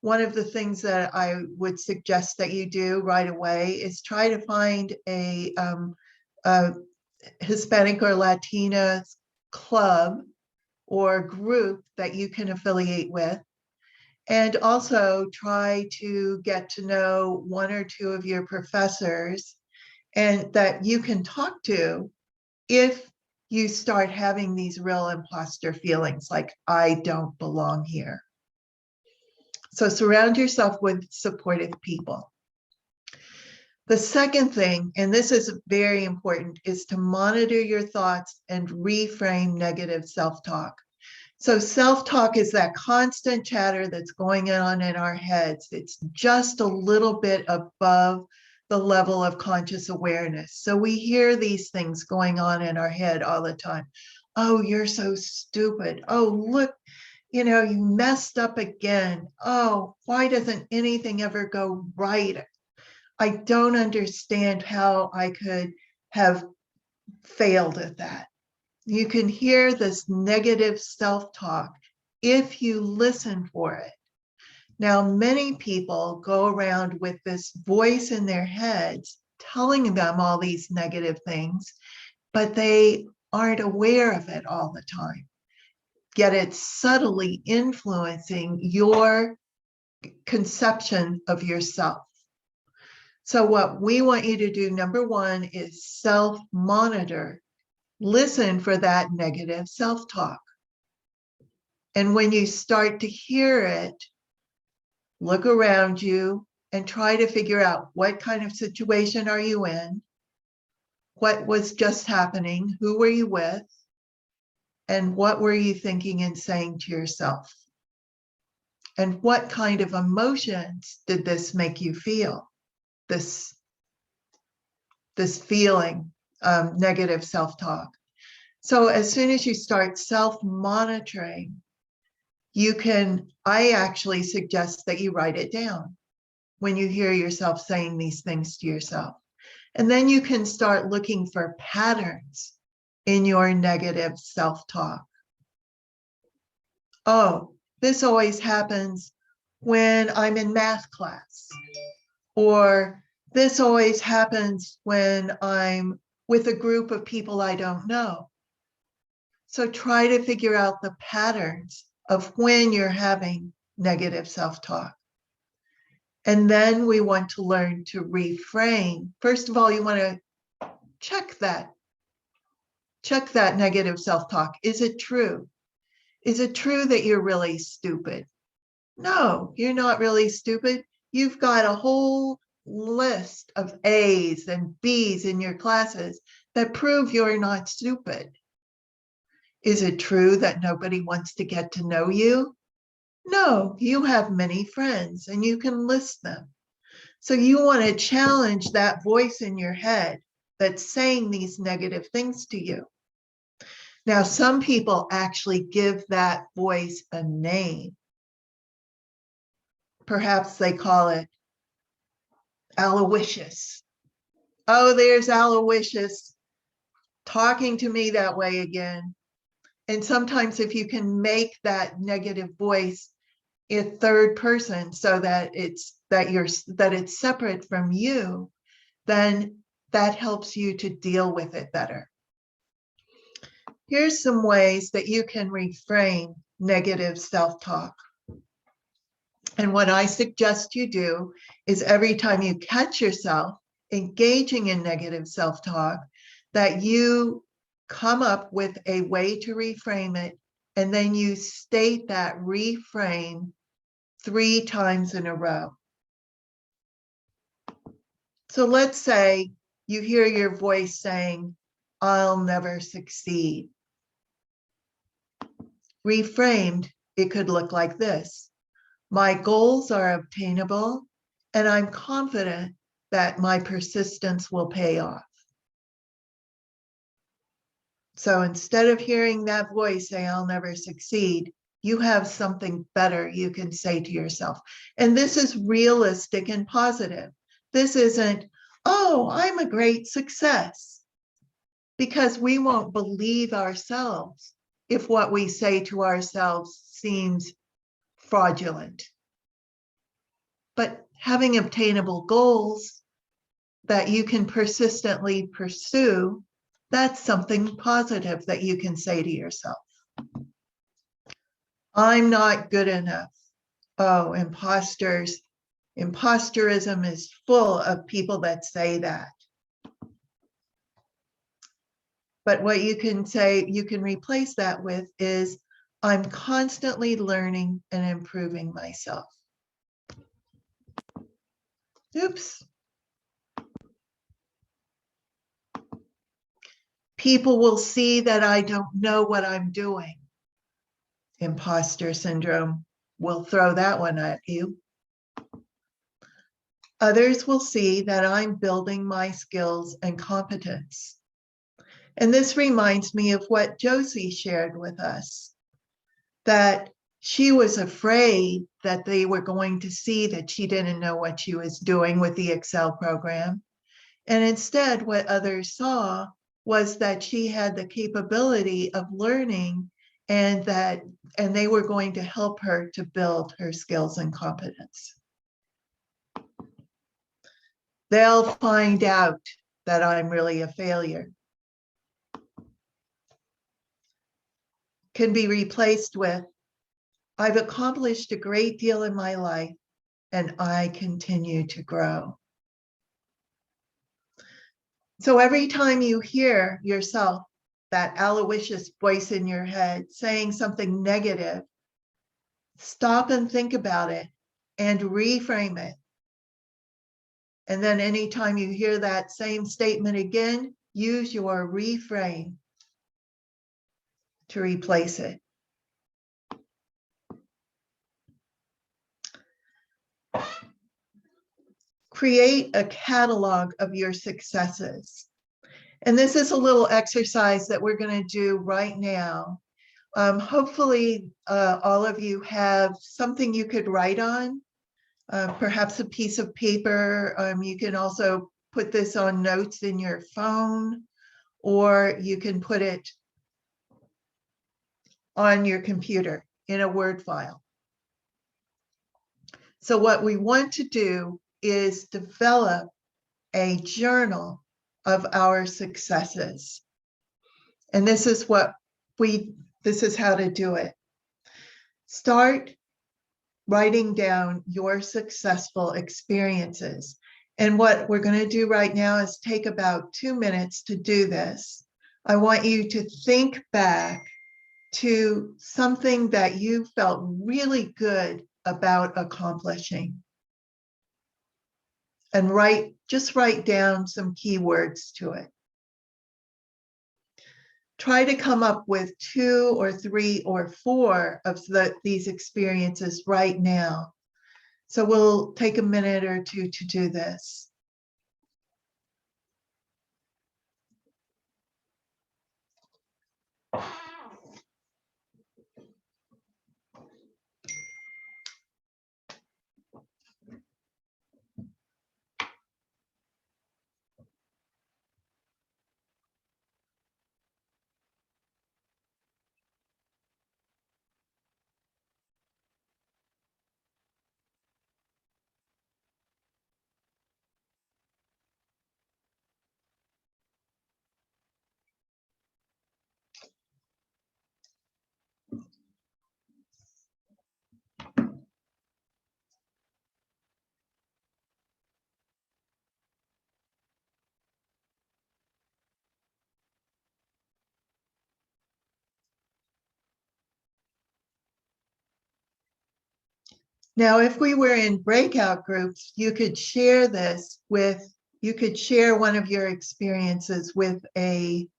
one of the things that I would suggest that you do right away is try to find a Hispanic or Latina club or group that you can affiliate with. And also try to get to know one or two of your professors and that you can talk to if you start having these real imposter feelings like, I don't belong here. So surround yourself with supportive people. The second thing, and this is very important, is to monitor your thoughts and reframe negative self-talk. So self-talk is that constant chatter that's going on in our heads. It's just a little bit above the level of conscious awareness. So we hear these things going on in our head all the time. Oh, you're so stupid. Oh, look, you know, you messed up again. Oh, why doesn't anything ever go right? I don't understand how I could have failed at that. You can hear this negative self-talk if you listen for it. Now, many people go around with this voice in their heads telling them all these negative things, but they aren't aware of it all the time. Yet it's subtly influencing your conception of yourself. So what we want you to do, number one, is self-monitor. Listen for that negative self-talk. And when you start to hear it, look around you and try to figure out what kind of situation are you in? What was just happening? Who were you with? And what were you thinking and saying to yourself? And what kind of emotions did this make you feel? This feeling of negative self-talk. So as soon as you start self-monitoring, I actually suggest that you write it down when you hear yourself saying these things to yourself. And then you can start looking for patterns in your negative self-talk. Oh, this always happens when I'm in math class, or this always happens when I'm with a group of people I don't know. So try to figure out the patterns of when you're having negative self-talk. And then we want to learn to reframe. First of all, you want to check that negative self-talk. Is it true? Is it true that you're really stupid? No, you're not really stupid. You've got a whole list of A's and B's in your classes that prove you're not stupid. Is it true that nobody wants to get to know you? No, you have many friends and you can list them. So you want to challenge that voice in your head that's saying these negative things to you. Now, some people actually give that voice a name. Perhaps they call it Aloysius. Oh, there's Aloysius talking to me that way again. And sometimes if you can make that negative voice a third person so that it's separate from you, then that helps you to deal with it better. Here's some ways that you can reframe negative self-talk. And what I suggest you do is every time you catch yourself engaging in negative self-talk, that you come up with a way to reframe it, and then you state that reframe 3 times in a row. So let's say you hear your voice saying, I'll never succeed. Reframed, it could look like this. My goals are obtainable, and I'm confident that my persistence will pay off. So instead of hearing that voice say, I'll never succeed, you have something better you can say to yourself. And this is realistic and positive. This isn't, oh, I'm a great success. Because we won't believe ourselves if what we say to ourselves seems fraudulent. But having obtainable goals that you can persistently pursue, that's something positive that you can say to yourself. I'm not good enough. Oh, imposterism is full of people that say that. But what you can say, you can replace that with is, I'm constantly learning and improving myself. Oops. People will see that I don't know what I'm doing. Imposter syndrome will throw that one at you. Others will see that I'm building my skills and competence. And this reminds me of what Josie shared with us, that she was afraid that they were going to see that she didn't know what she was doing with the Excel program. And instead, what others saw was that she had the capability of learning, and they were going to help her to build her skills and competence. They'll find out that I'm really a failure. Can be replaced with, I've accomplished a great deal in my life and I continue to grow. So every time you hear yourself, that Aloysius voice in your head saying something negative, stop and think about it and reframe it. And then anytime you hear that same statement again, use your reframe to replace it. create a catalog of your successes. And this is a little exercise that we're going to do right now. Hopefully, all of you have something you could write on, perhaps a piece of paper. You can also put this on notes in your phone, or you can put it on your computer in a Word file. So what we want to do is develop a journal of our successes. And this is how to do it. Start writing down your successful experiences. And what we're going to do right now is take about 2 minutes to do this. I want you to think back to something that you felt really good about accomplishing. And just write down some keywords to it. Try to come up with 2 or 3 or 4 of these experiences right now. So we'll take a minute or 2 to do this. Now, if we were in breakout groups, you could share one of your experiences with another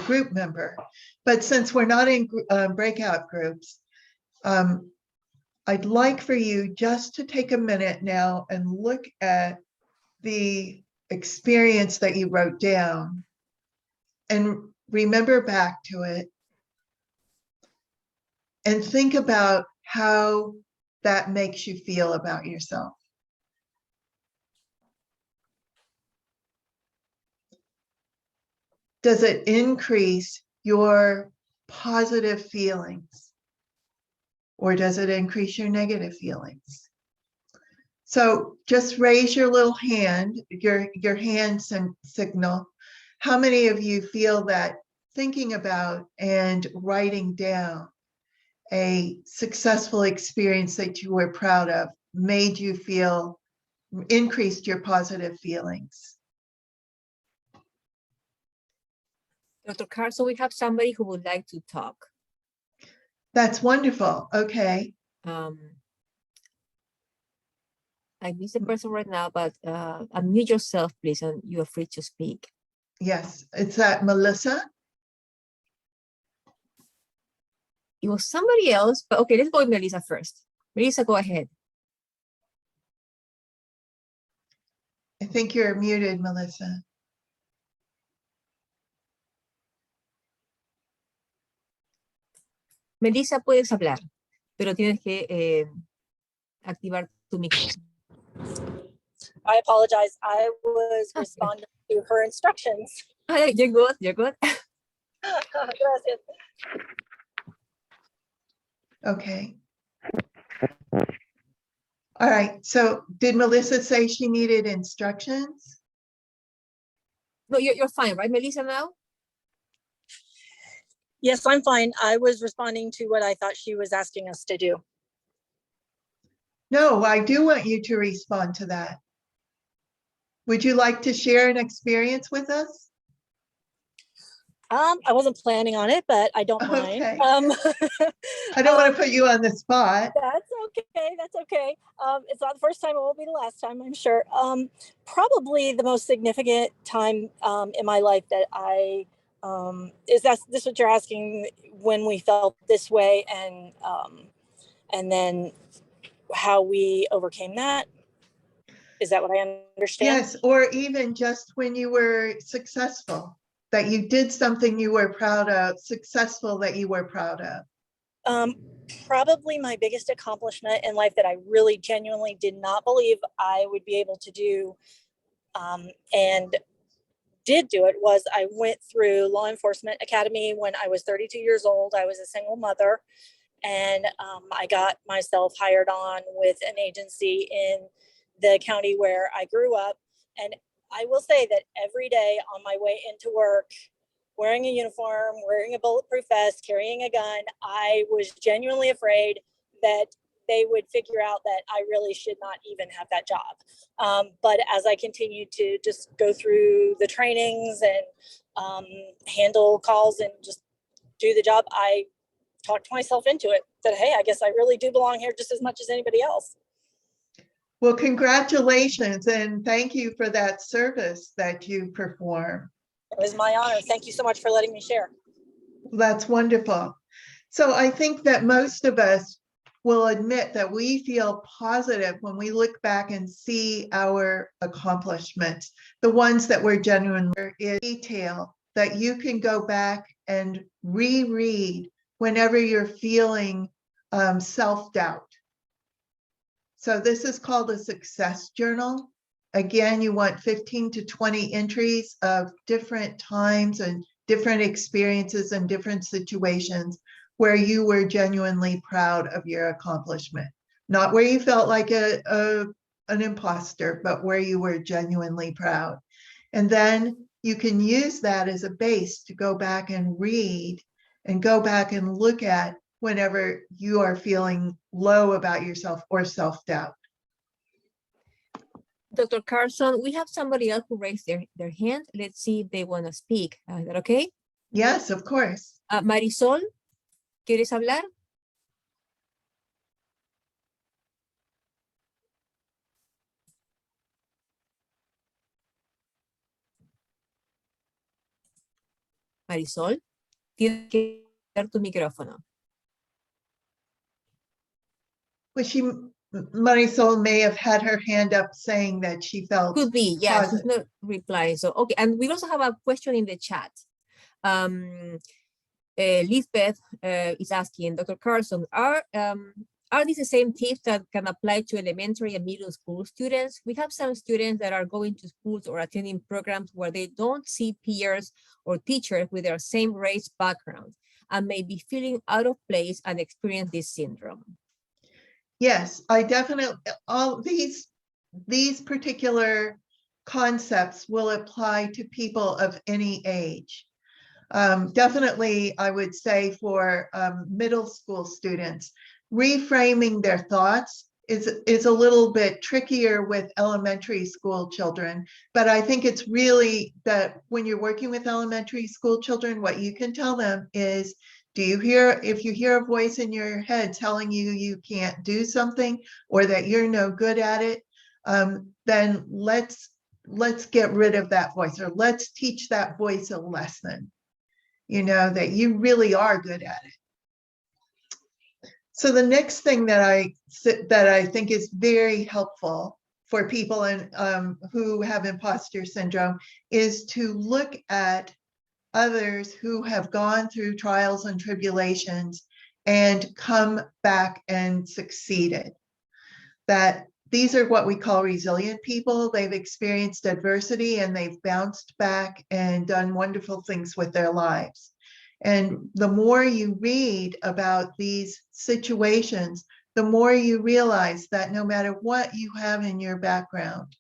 group member. But since we're not in breakout groups, I'd like for you just to take a minute now and look at the experience that you wrote down and remember back to it and think about how that makes you feel about yourself. Does it increase your positive feelings, or does it increase your negative feelings? So just raise your little hand, your hand signal. How many of you feel that thinking about and writing down a successful experience that you were proud of made you feel, increased your positive feelings? Dr. Carson, we have somebody who would like to talk. That's wonderful. Okay. I miss the person right now, but unmute yourself, please, and you are free to speak. Yes. Is that Melissa? It was somebody else, but okay, let's go with Melissa first. Melissa, go ahead. I think you're muted, Melissa. Melissa, puedes hablar, pero tienes que activar tu micrófono. I apologize. I was responding to her instructions. You're good. You're good. Gracias. Okay. All right. So did Melissa say she needed instructions? No, you're fine, right, Melissa, now? Yes, I'm fine. I was responding to what I thought she was asking us to do. No, I do want you to respond to that. Would you like to share an experience with us? I wasn't planning on it, but I don't mind. Okay. I don't want to put you on the spot. That's okay. That's okay. It's not the first time. It won't be the last time, I'm sure. Probably the most significant time in my life that I is this what you're asking, when we felt this way, and then how we overcame that? Is that what I understand? Yes, or even just when you were successful, that you did something you were proud of, successful that you were proud of. Probably my biggest accomplishment in life that I really genuinely did not believe I would be able to do, and did do it, was I went through law enforcement academy when I was 32 years old. I was a single mother, and I got myself hired on with an agency in the county where I grew up. And I will say that every day on my way into work, wearing a uniform, wearing a bulletproof vest, carrying a gun, I was genuinely afraid that they would figure out that I really should not even have that job. But as I continued to just go through the trainings and handle calls and just do the job, I talked myself into it, that, hey, I guess I really do belong here just as much as anybody else. Well, congratulations, and thank you for that service that you perform. It was my honor. Thank you so much for letting me share. That's wonderful. So I think that most of us will admit that we feel positive when we look back and see our accomplishments, the ones that were genuine in detail, that you can go back and reread whenever you're feeling self-doubt. So this is called a success journal. Again, you want 15 to 20 entries of different times and different experiences and different situations where you were genuinely proud of your accomplishment. Not where you felt like an imposter, but where you were genuinely proud. And then you can use that as a base to go back and read and go back and look at whenever you are feeling low about yourself or self-doubt. Dr. Carson, we have somebody else who raised their hand. Let's see if they want to speak. Is that okay? Yes, of course. Marisol, ¿quieres hablar? Marisol, tienes que dar tu micrófono. Well, Marisol may have had her hand up saying that she felt Could be, yeah, she's positive. not replying. So, okay, and we also have a question in the chat. Lisbeth is asking, Dr. Carson, are these the same tips that can apply to elementary and middle school students? We have some students that are going to schools or attending programs where they don't see peers or teachers with their same race background and may be feeling out of place and experience this syndrome. Yes, I definitely, all these particular concepts will apply to people of any age. Definitely, I would say for middle school students, reframing their thoughts is a little bit trickier with elementary school children, but I think it's really that when you're working with elementary school children, what you can tell them is, if you hear a voice in your head telling you you can't do something or that you're no good at it, then let's get rid of that voice, or let's teach that voice a lesson, you know, that you really are good at it. So the next thing that I think is very helpful for people who have imposter syndrome is to look at others who have gone through trials and tribulations and come back and succeeded. That these are what we call resilient people. They've experienced adversity and they've bounced back and done wonderful things with their lives. And the more you read about these situations, the more you realize that no matter what you have in your background,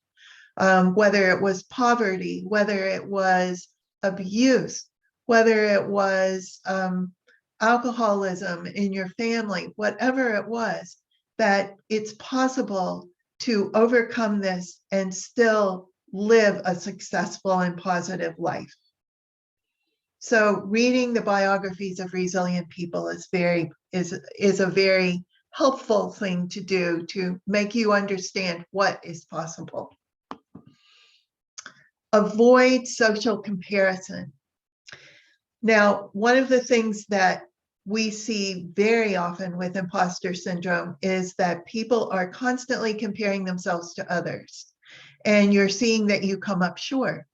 whether it was poverty, whether it was abuse, whether it was alcoholism in your family, whatever it was, that it's possible to overcome this and still live a successful and positive life. So reading the biographies of resilient people is a very helpful thing to do to make you understand what is possible. Avoid social comparison. Now, one of the things that we see very often with imposter syndrome is that people are constantly comparing themselves to others. and you're seeing that you come up short.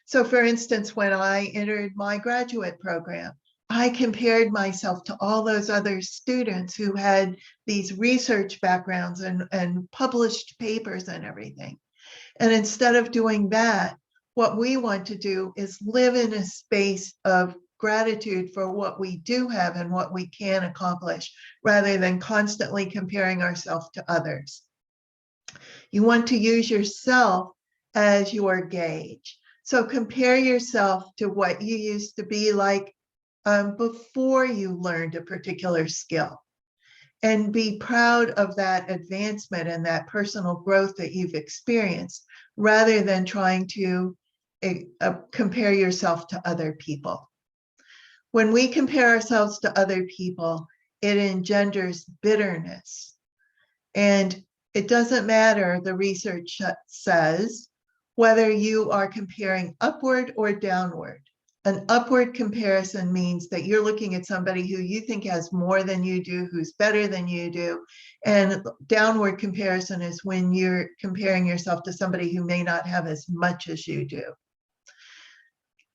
So for instance, when I entered my graduate program, I compared myself to all those other students who had these research backgrounds and published papers and everything. And instead of doing that, what we want to do is live in a space of gratitude for what we do have and what we can accomplish, rather than constantly comparing ourselves to others. You want to use yourself as your gauge. So compare yourself to what you used to be like before you learned a particular skill, and be proud of that advancement and that personal growth that you've experienced, rather than trying to compare yourself to other people. When we compare ourselves to other people, it engenders bitterness. And it doesn't matter, the research says, whether you are comparing upward or downward. An upward comparison means that you're looking at somebody who you think has more than you do, who's better than you do. And downward comparison is when you're comparing yourself to somebody who may not have as much as you do.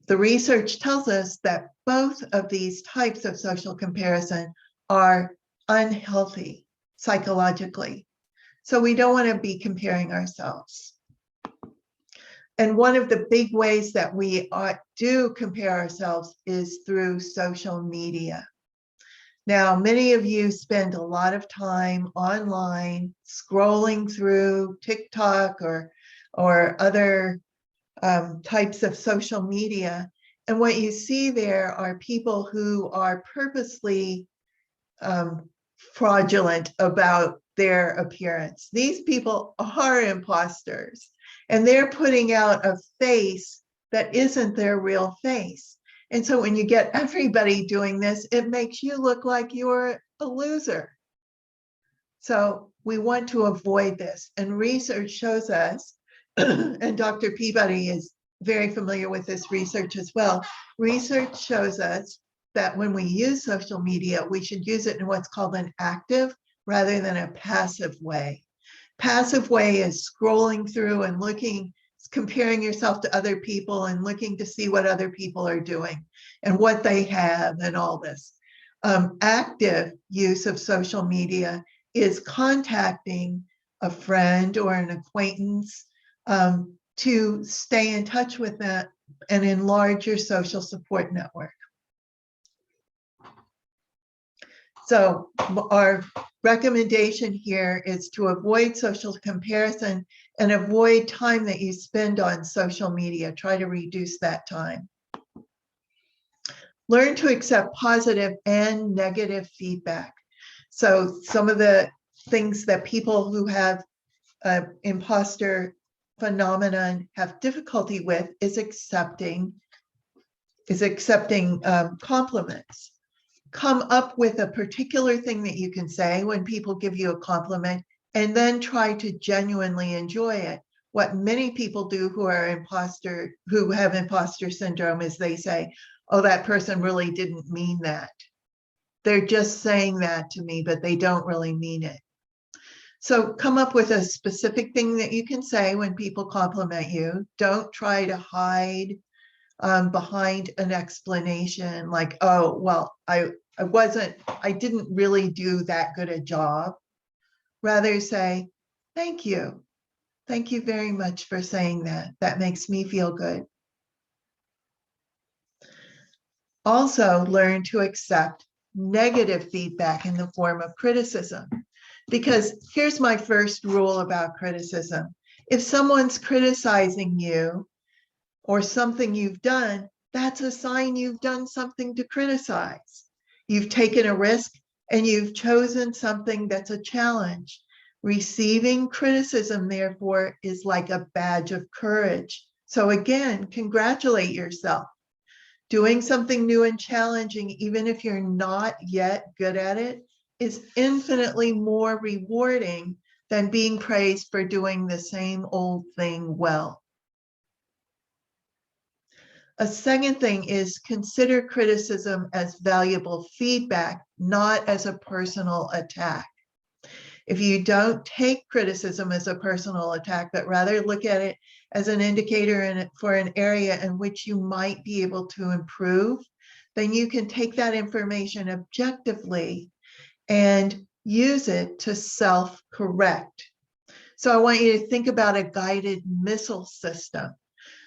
The research tells us that both of these types of social comparison are unhealthy psychologically. So we don't want to be comparing ourselves. And one of the big ways that we do compare ourselves is through social media. Now, many of you spend a lot of time online scrolling through TikTok or other types of social media. And what you see there are people who are purposely fraudulent about their appearance. These people are imposters, and they're putting out a face that isn't their real face. And so when you get everybody doing this, it makes you look like you're a loser. So we want to avoid this. And research shows us, and Dr. Peabody is very familiar with this research as well. Research shows us that when we use social media, we should use it in what's called an active rather than a passive way. Passive way is scrolling through and looking, comparing yourself to other people and looking to see what other people are doing and what they have and all this. Active use of social media is contacting a friend or an acquaintance to stay in touch with them and enlarge your social support network. So our recommendation here is to avoid social comparison and avoid time that you spend on social media. Try to reduce that time. Learn to accept positive and negative feedback. So some of the things that people who have imposter phenomenon have difficulty with is accepting compliments. Come up with a particular thing that you can say when people give you a compliment, and then try to genuinely enjoy it. What many people do who have imposter syndrome is they say, oh, that person really didn't mean that. They're just saying that to me, but they don't really mean it. So come up with a specific thing that you can say when people compliment you. Don't try to hide behind an explanation like, oh, well, I didn't really do that good a job. Rather say, thank you. Thank you very much for saying that. That makes me feel good. Also learn to accept negative feedback in the form of criticism. Because here's my first rule about criticism. If someone's criticizing you or something you've done, that's a sign you've done something to criticize. You've taken a risk and you've chosen something that's a challenge. Receiving criticism, therefore, is like a badge of courage. So again, congratulate yourself. Doing something new and challenging, even if you're not yet good at it, is infinitely more rewarding than being praised for doing the same old thing well. A second thing is consider criticism as valuable feedback, not as a personal attack. If you don't take criticism as a personal attack, but rather look at it as an indicator for an area in which you might be able to improve, then you can take that information objectively and use it to self-correct. So I want you to think about a guided missile system.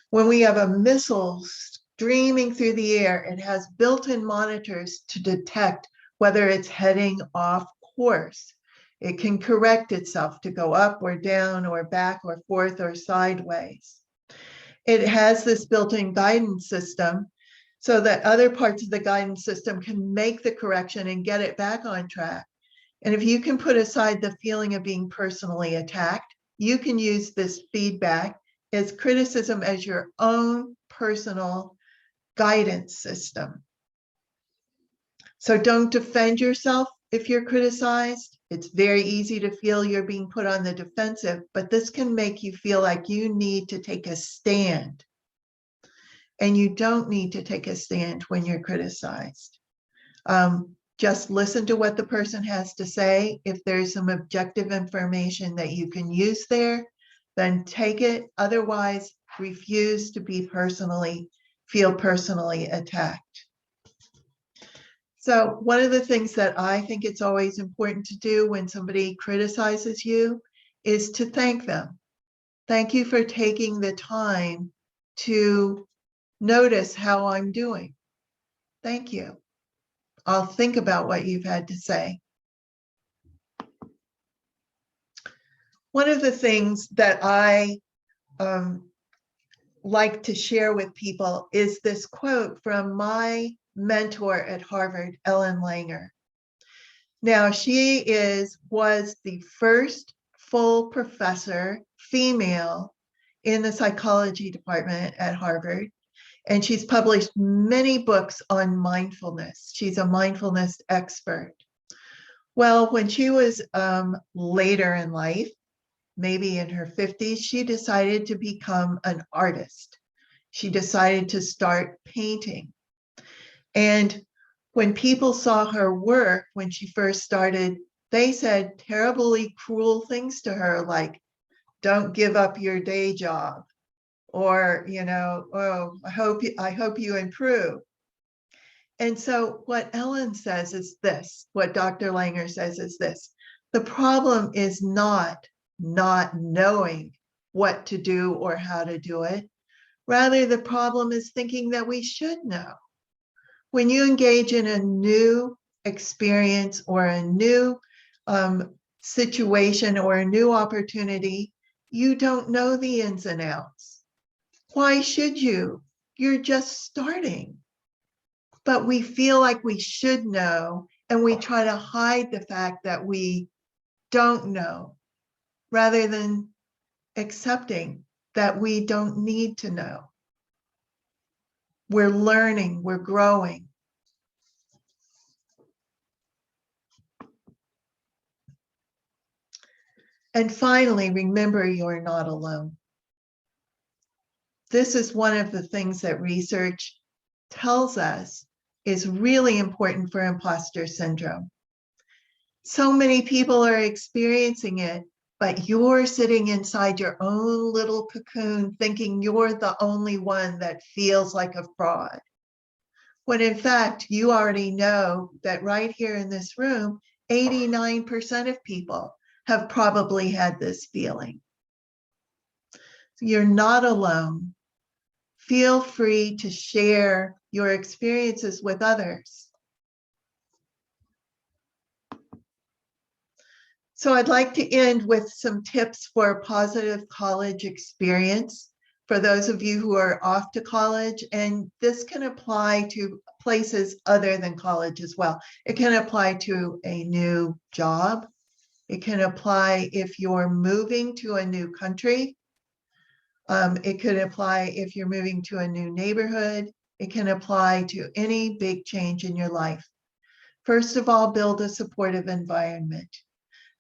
When we have a missile streaming through the air, it has built-in monitors to detect whether it's heading off course. It can correct itself to go up or down or back or forth or sideways. It has this built-in guidance system so that other parts of the guidance system can make the correction and get it back on track. And if you can put aside the feeling of being personally attacked, you can use this feedback as criticism as your own personal guidance system. So don't defend yourself if you're criticized. It's very easy to feel you're being put on the defensive, but this can make you feel like you need to take a stand. And you don't need to take a stand when you're criticized. Just listen to what the person has to say. If there's some objective information that you can use there, then take it. Otherwise, refuse to feel personally attacked. So one of the things that I think it's always important to do when somebody criticizes you is to thank them. Thank you for taking the time to notice how I'm doing. Thank you. I'll think about what you've had to say. One of the things that I like to share with people is this quote from my mentor at Harvard, Ellen Langer. Now, she was the first full professor, female, in the psychology department at Harvard. And she's published many books on mindfulness. She's a mindfulness expert. Well, when she was later in life, maybe in her 50s, she decided to become an artist. She decided to start painting. And when people saw her work, when she first started, they said terribly cruel things to her, like, don't give up your day job. Or, oh, I hope you improve. And so what Ellen says is this, what Dr. Langer says is this: the problem is not knowing what to do or how to do it. Rather, the problem is thinking that we should know. When you engage in a new experience or a new situation or a new opportunity, you don't know the ins and outs. Why should you? You're just starting. But we feel like we should know, and we try to hide the fact that we don't know, rather than accepting that we don't need to know. We're learning, we're growing. And finally, remember you're not alone. This is one of the things that research tells us is really important for imposter syndrome. So many people are experiencing it, but you're sitting inside your own little cocoon thinking you're the only one that feels like a fraud. When in fact, you already know that right here in this room, 89% of people have probably had this feeling. You're not alone. Feel free to share your experiences with others. So I'd like to end with some tips for a positive college experience for those of you who are off to college, and this can apply to places other than college as well. It can apply to a new job. It can apply if you're moving to a new country. It could apply if you're moving to a new neighborhood. It can apply to any big change in your life. First of all, build a supportive environment.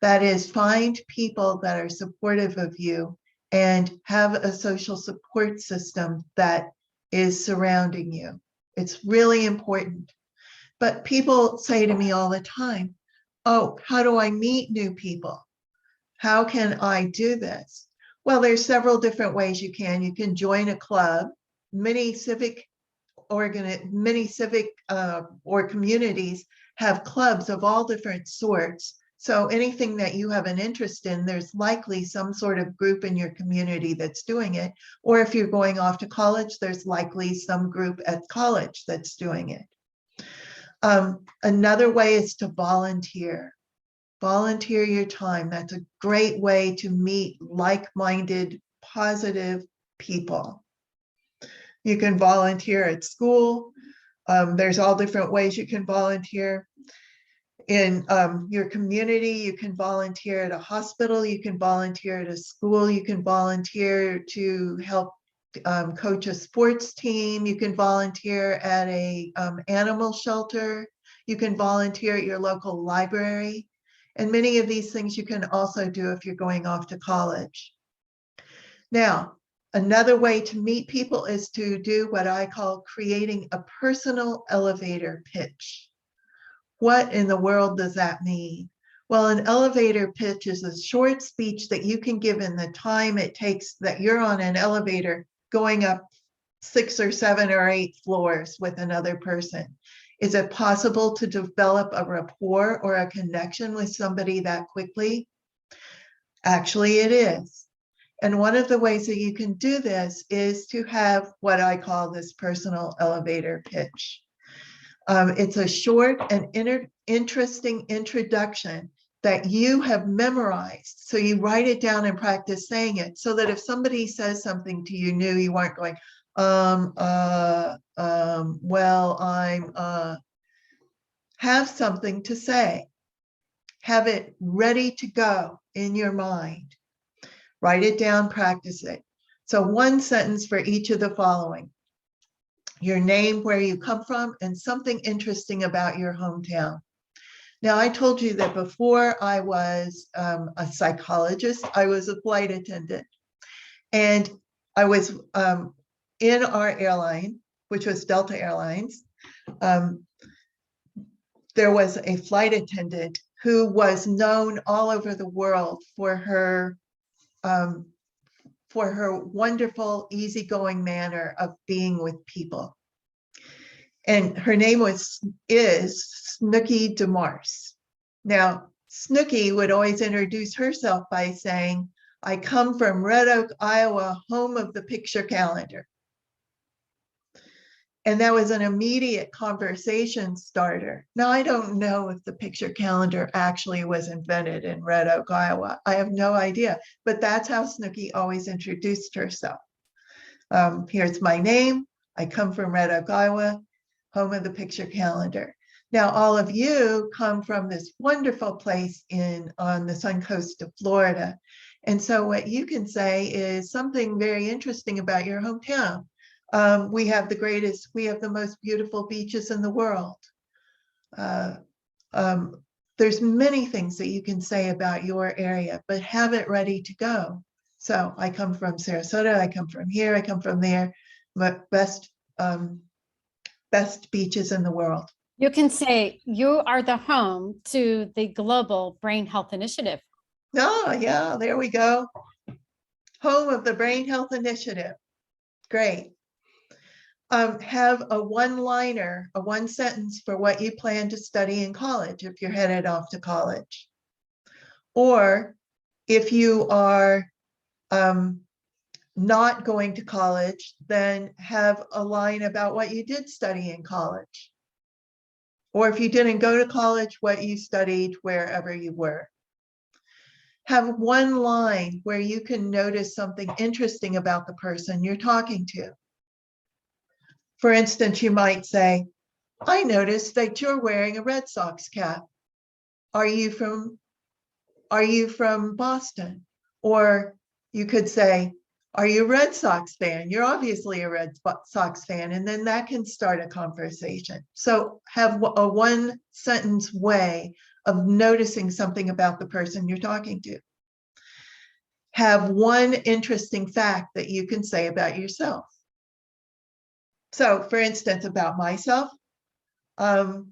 That is, find people that are supportive of you and have a social support system that is surrounding you. It's really important. But people say to me all the time, oh, how do I meet new people? How can I do this? Well, there's several different ways you can. You can join a club. Many civic or communities have clubs of all different sorts. So anything that you have an interest in, there's likely some sort of group in your community that's doing it. Or if you're going off to college, there's likely some group at college that's doing it. Another way is to volunteer. Volunteer your time. That's a great way to meet like-minded, positive people. You can volunteer at school. There's all different ways you can volunteer. In your community, you can volunteer at a hospital, you can volunteer at a school, you can volunteer to help coach a sports team, you can volunteer at a animal shelter, you can volunteer at your local library. And many of these things you can also do if you're going off to college. Now, another way to meet people is to do what I call creating a personal elevator pitch. What in the world does that mean? Well, an elevator pitch is a short speech that you can give in the time it takes that you're on an elevator going up 6 or 7 or 8 floors with another person. Is it possible to develop a rapport or a connection with somebody that quickly? Actually, it is. And one of the ways that you can do this is to have what I call this personal elevator pitch. It's a short and interesting introduction that you have memorized. So you write it down and practice saying it so that if somebody says something to you new, you aren't going, well, have something to say. Have it ready to go in your mind. Write it down, practice it. So one sentence for each of the following. Your name, where you come from, and something interesting about your hometown. Now, I told you that before I was a psychologist, I was a flight attendant. And I was in our airline, which was Delta Airlines. There was a flight attendant who was known all over the world for her wonderful, easygoing manner of being with people. And her name is Snooky DeMars. Now, Snooky would always introduce herself by saying, I come from Red Oak, Iowa, home of the picture calendar. And that was an immediate conversation starter. Now, I don't know if the picture calendar actually was invented in Red Oak, Iowa. I have no idea, but that's how Snooky always introduced herself. Here's my name. I come from Red Oak, Iowa, home of the picture calendar. Now, all of you come from this wonderful place on the sun coast of Florida. And so what you can say is something very interesting about your hometown. We have the most beautiful beaches in the world. There's many things that you can say about your area, but have it ready to go. So I come from Sarasota, I come from here, I come from there, but best beaches in the world. You can say you are the home to the Global Brain Health Initiative. Oh, yeah, there we go. Home of the Brain Health Initiative. Great. Have a one-liner, a one sentence for what you plan to study in college if you're headed off to college. Or if you are not going to college, then have a line about what you did study in college. Or if you didn't go to college, what you studied wherever you were. Have one line where you can notice something interesting about the person you're talking to. For instance, you might say, I noticed that you're wearing a Red Sox cap. Are you from Boston? Or you could say, are you a Red Sox fan? You're obviously a Red Sox fan. And then that can start a conversation. So have a one sentence way of noticing something about the person you're talking to. Have one interesting fact that you can say about yourself. So for instance, about myself, I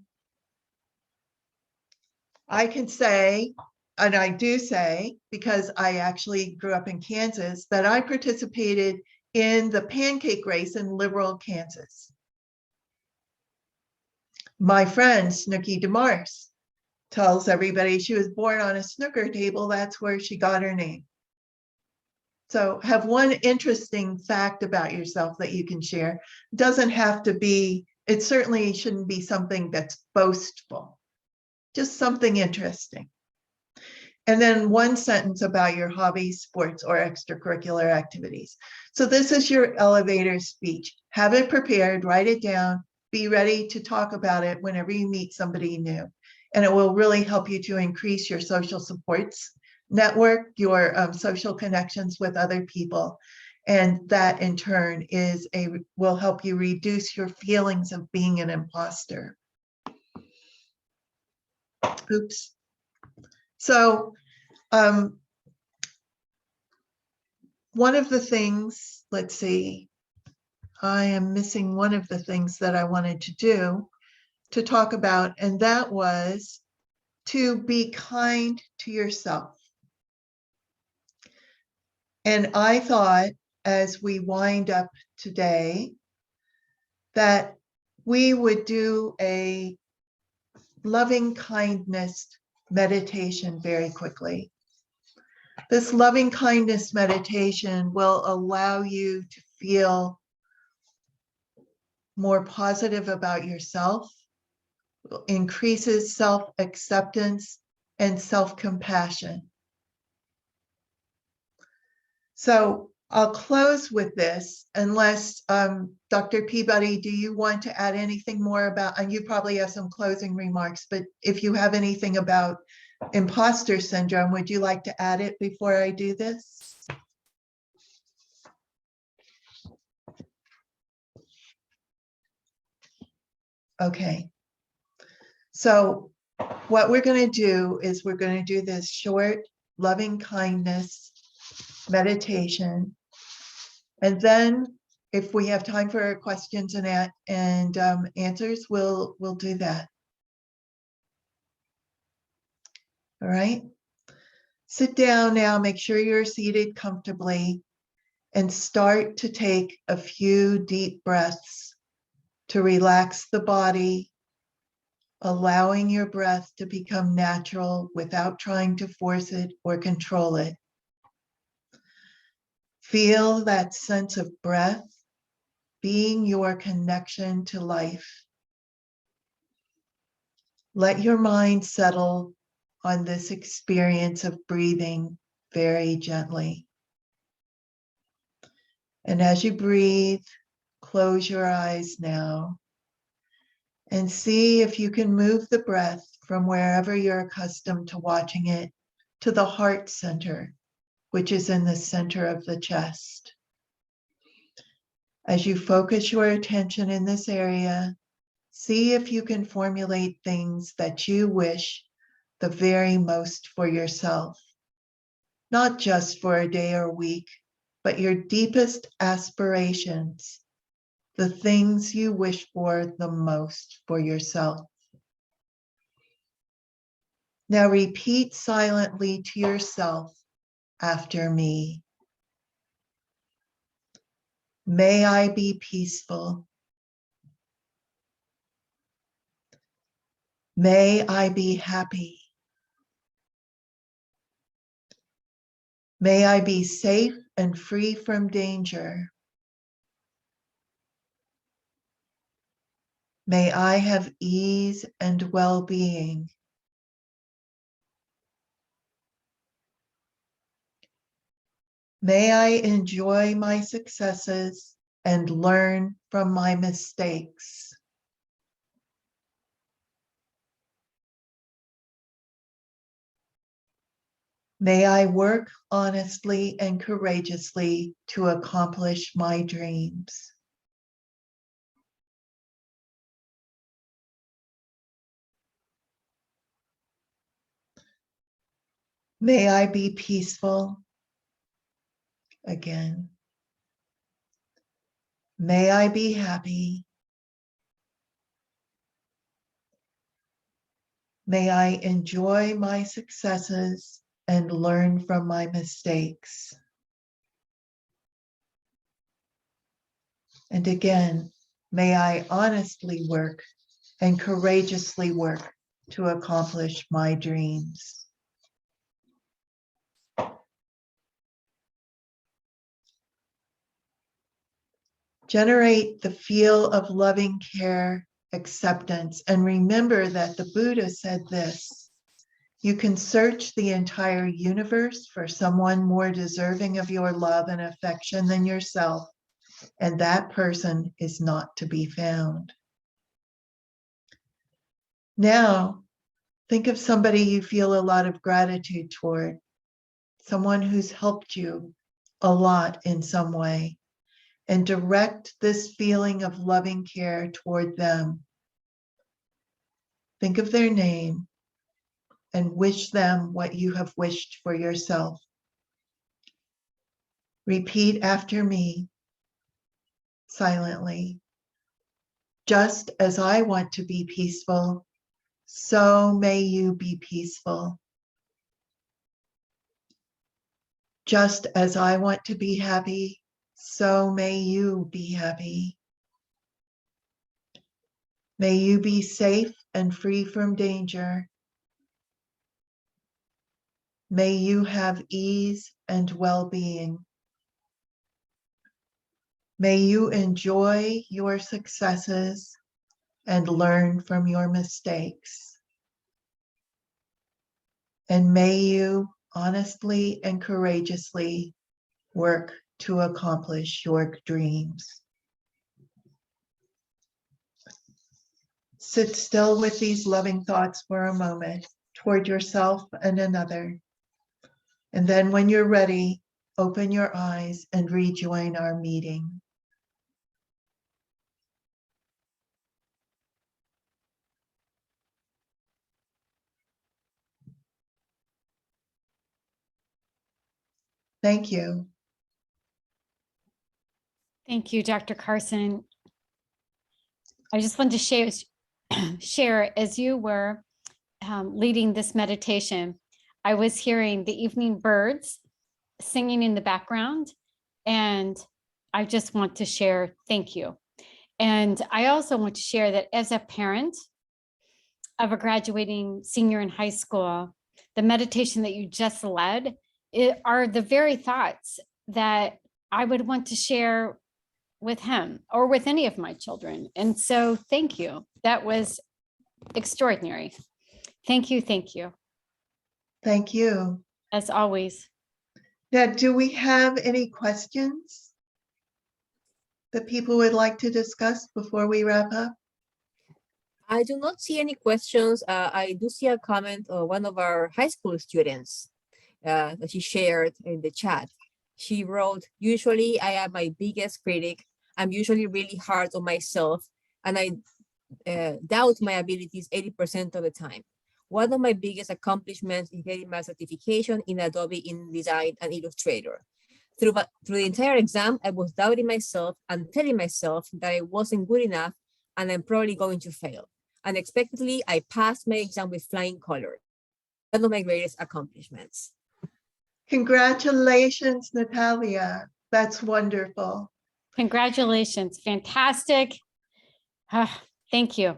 can say and I do say, because I actually grew up in Kansas, that I participated in the pancake race in Liberal, Kansas. My friend, Snooky DeMars, tells everybody she was born on a snooker table. That's where she got her name. So have one interesting fact about yourself that you can share. Doesn't have to be, it certainly shouldn't be something that's boastful, just something interesting. And then one sentence about your hobbies, sports, or extracurricular activities. So this is your elevator speech. Have it prepared, write it down, be ready to talk about it whenever you meet somebody new. And it will really help you to increase your social supports network, your social connections with other people. And that in turn will help you reduce your feelings of being an imposter. Oops. So one of the things, let's see, I am missing one of the things that I wanted to do to talk about, and that was to be kind to yourself. And I thought, as we wind up today, that we would do a loving kindness meditation very quickly. This loving kindness meditation will allow you to feel more positive about yourself, increases self-acceptance and self-compassion. So I'll close with this, unless Dr. Peabody, do you want to add anything more about, and you probably have some closing remarks, but if you have anything about imposter syndrome, would you like to add it before I do this? Okay. So what we're going to do is we're going to do this short loving kindness meditation. And then if we have time for questions and answers, we'll do that. All right. Sit down now, make sure you're seated comfortably, and start to take a few deep breaths to relax the body, allowing your breath to become natural without trying to force it or control it. Feel that sense of breath being your connection to life. Let your mind settle on this experience of breathing very gently. And as you breathe, close your eyes now and see if you can move the breath from wherever you're accustomed to watching it to the heart center, which is in the center of the chest. As you focus your attention in this area, see if you can formulate things that you wish the very most for yourself, not just for a day or week, but your deepest aspirations, the things you wish for the most for yourself. Now repeat silently to yourself after me. May I be peaceful. May I be happy. May I be safe and free from danger. May I have ease and well-being. May I enjoy my successes and learn from my mistakes. May I work honestly and courageously to accomplish my dreams. May I be peaceful. Again. May I be happy. May I enjoy my successes and learn from my mistakes. And again, may I honestly work and courageously work to accomplish my dreams. Generate the feel of loving care, acceptance, and remember that the Buddha said this: you can search the entire universe for someone more deserving of your love and affection than yourself, and that person is not to be found. Now, think of somebody you feel a lot of gratitude toward, someone who's helped you a lot in some way, and direct this feeling of loving care toward them. Think of their name and wish them what you have wished for yourself. Repeat after me silently. Just as I want to be peaceful, so may you be peaceful. Just as I want to be happy, so may you be happy. May you be safe and free from danger. May you have ease and well-being. May you enjoy your successes and learn from your mistakes. And may you honestly and courageously work to accomplish your dreams. Sit still with these loving thoughts for a moment toward yourself and another. And then when you're ready, open your eyes and rejoin our meeting. Thank you. Thank you, Dr. Carson. I just wanted to share as you were leading this meditation, I was hearing the evening birds singing in the background, and I just want to share thank you. And I also want to share that as a parent of a graduating senior in high school, the meditation that you just led are the very thoughts that I would want to share with him or with any of my children. And so thank you. That was extraordinary. Thank you. Thank you. Thank you. As always. Now, do we have any questions that people would like to discuss before we wrap up? I do not see any questions. I do see a comment of one of our high school students that she shared in the chat. She wrote, usually I am my biggest critic. I'm usually really hard on myself, and I doubt my abilities 80% of the time. One of my biggest accomplishments is getting my certification in Adobe InDesign and Illustrator. Through the entire exam, I was doubting myself and telling myself that I wasn't good enough and I'm probably going to fail. Unexpectedly, I passed my exam with flying colors. One of my greatest accomplishments. Congratulations, Natalia. That's wonderful. Congratulations. Fantastic. Thank you.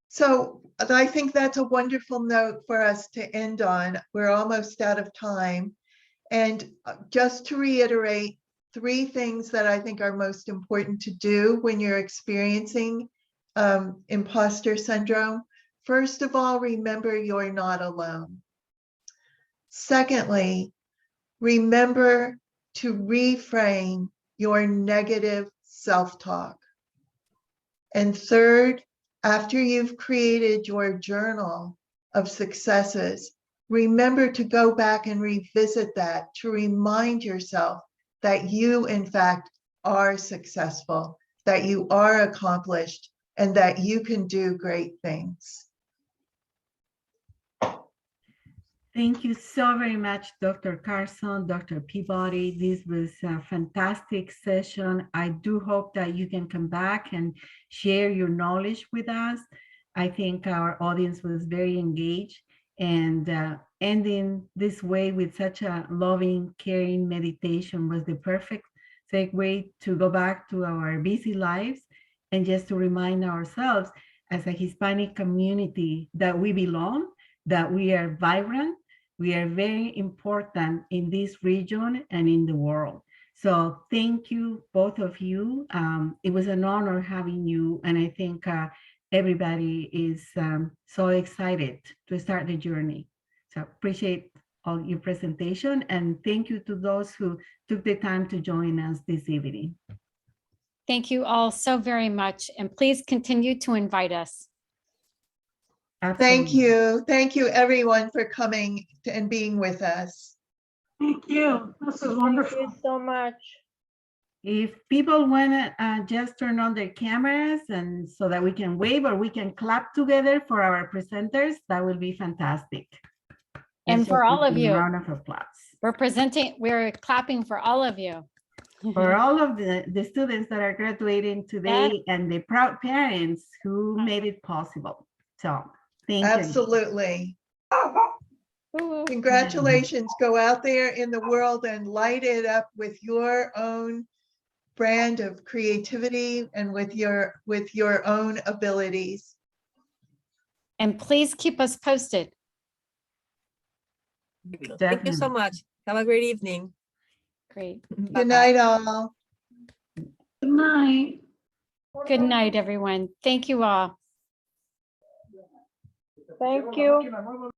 So I think that's a wonderful note for us to end on. We're almost out of time. And just to reiterate, 3 things that I think are most important to do when you're experiencing imposter syndrome. First of all, remember you're not alone. Secondly, remember to reframe your negative self-talk. And third, after you've created your journal of successes, remember to go back and revisit that to remind yourself that you, in fact, are successful, that you are accomplished, and that you can do great things. Thank you so very much, Dr. Carson, Dr. Peabody. This was a fantastic session. I do hope that you can come back and share your knowledge with us. I think our audience was very engaged, and ending this way with such a loving, caring meditation was the perfect segue to go back to our busy lives and just to remind ourselves as a Hispanic community that we belong, that we are vibrant, we are very important in this region and in the world. So thank you, both of you. It was an honor having you, and I think everybody is so excited to start the journey. So appreciate all your presentation, and thank you to those who took the time to join us this evening. Thank you all so very much, and please continue to invite us. Thank Absolutely. you. Thank you, everyone, for coming and being with us. Thank you. This is Thank wonderful. you so much. If people want to just turn on their cameras and so that we can wave or we can clap together for our presenters, that would be fantastic. And Let's for just all give of them a you. round of applause. We're clapping for all of you. For all of the students that are graduating today and the proud parents who made it possible. So thank you. Absolutely. Woo. Congratulations. Go out there in the world and light it up with your own brand of creativity and with your own abilities. And please keep us posted. Thank you Definitely. so much. Have a great evening. Great. Good night, all. Good night. Good night, everyone. Thank you all. Thank you.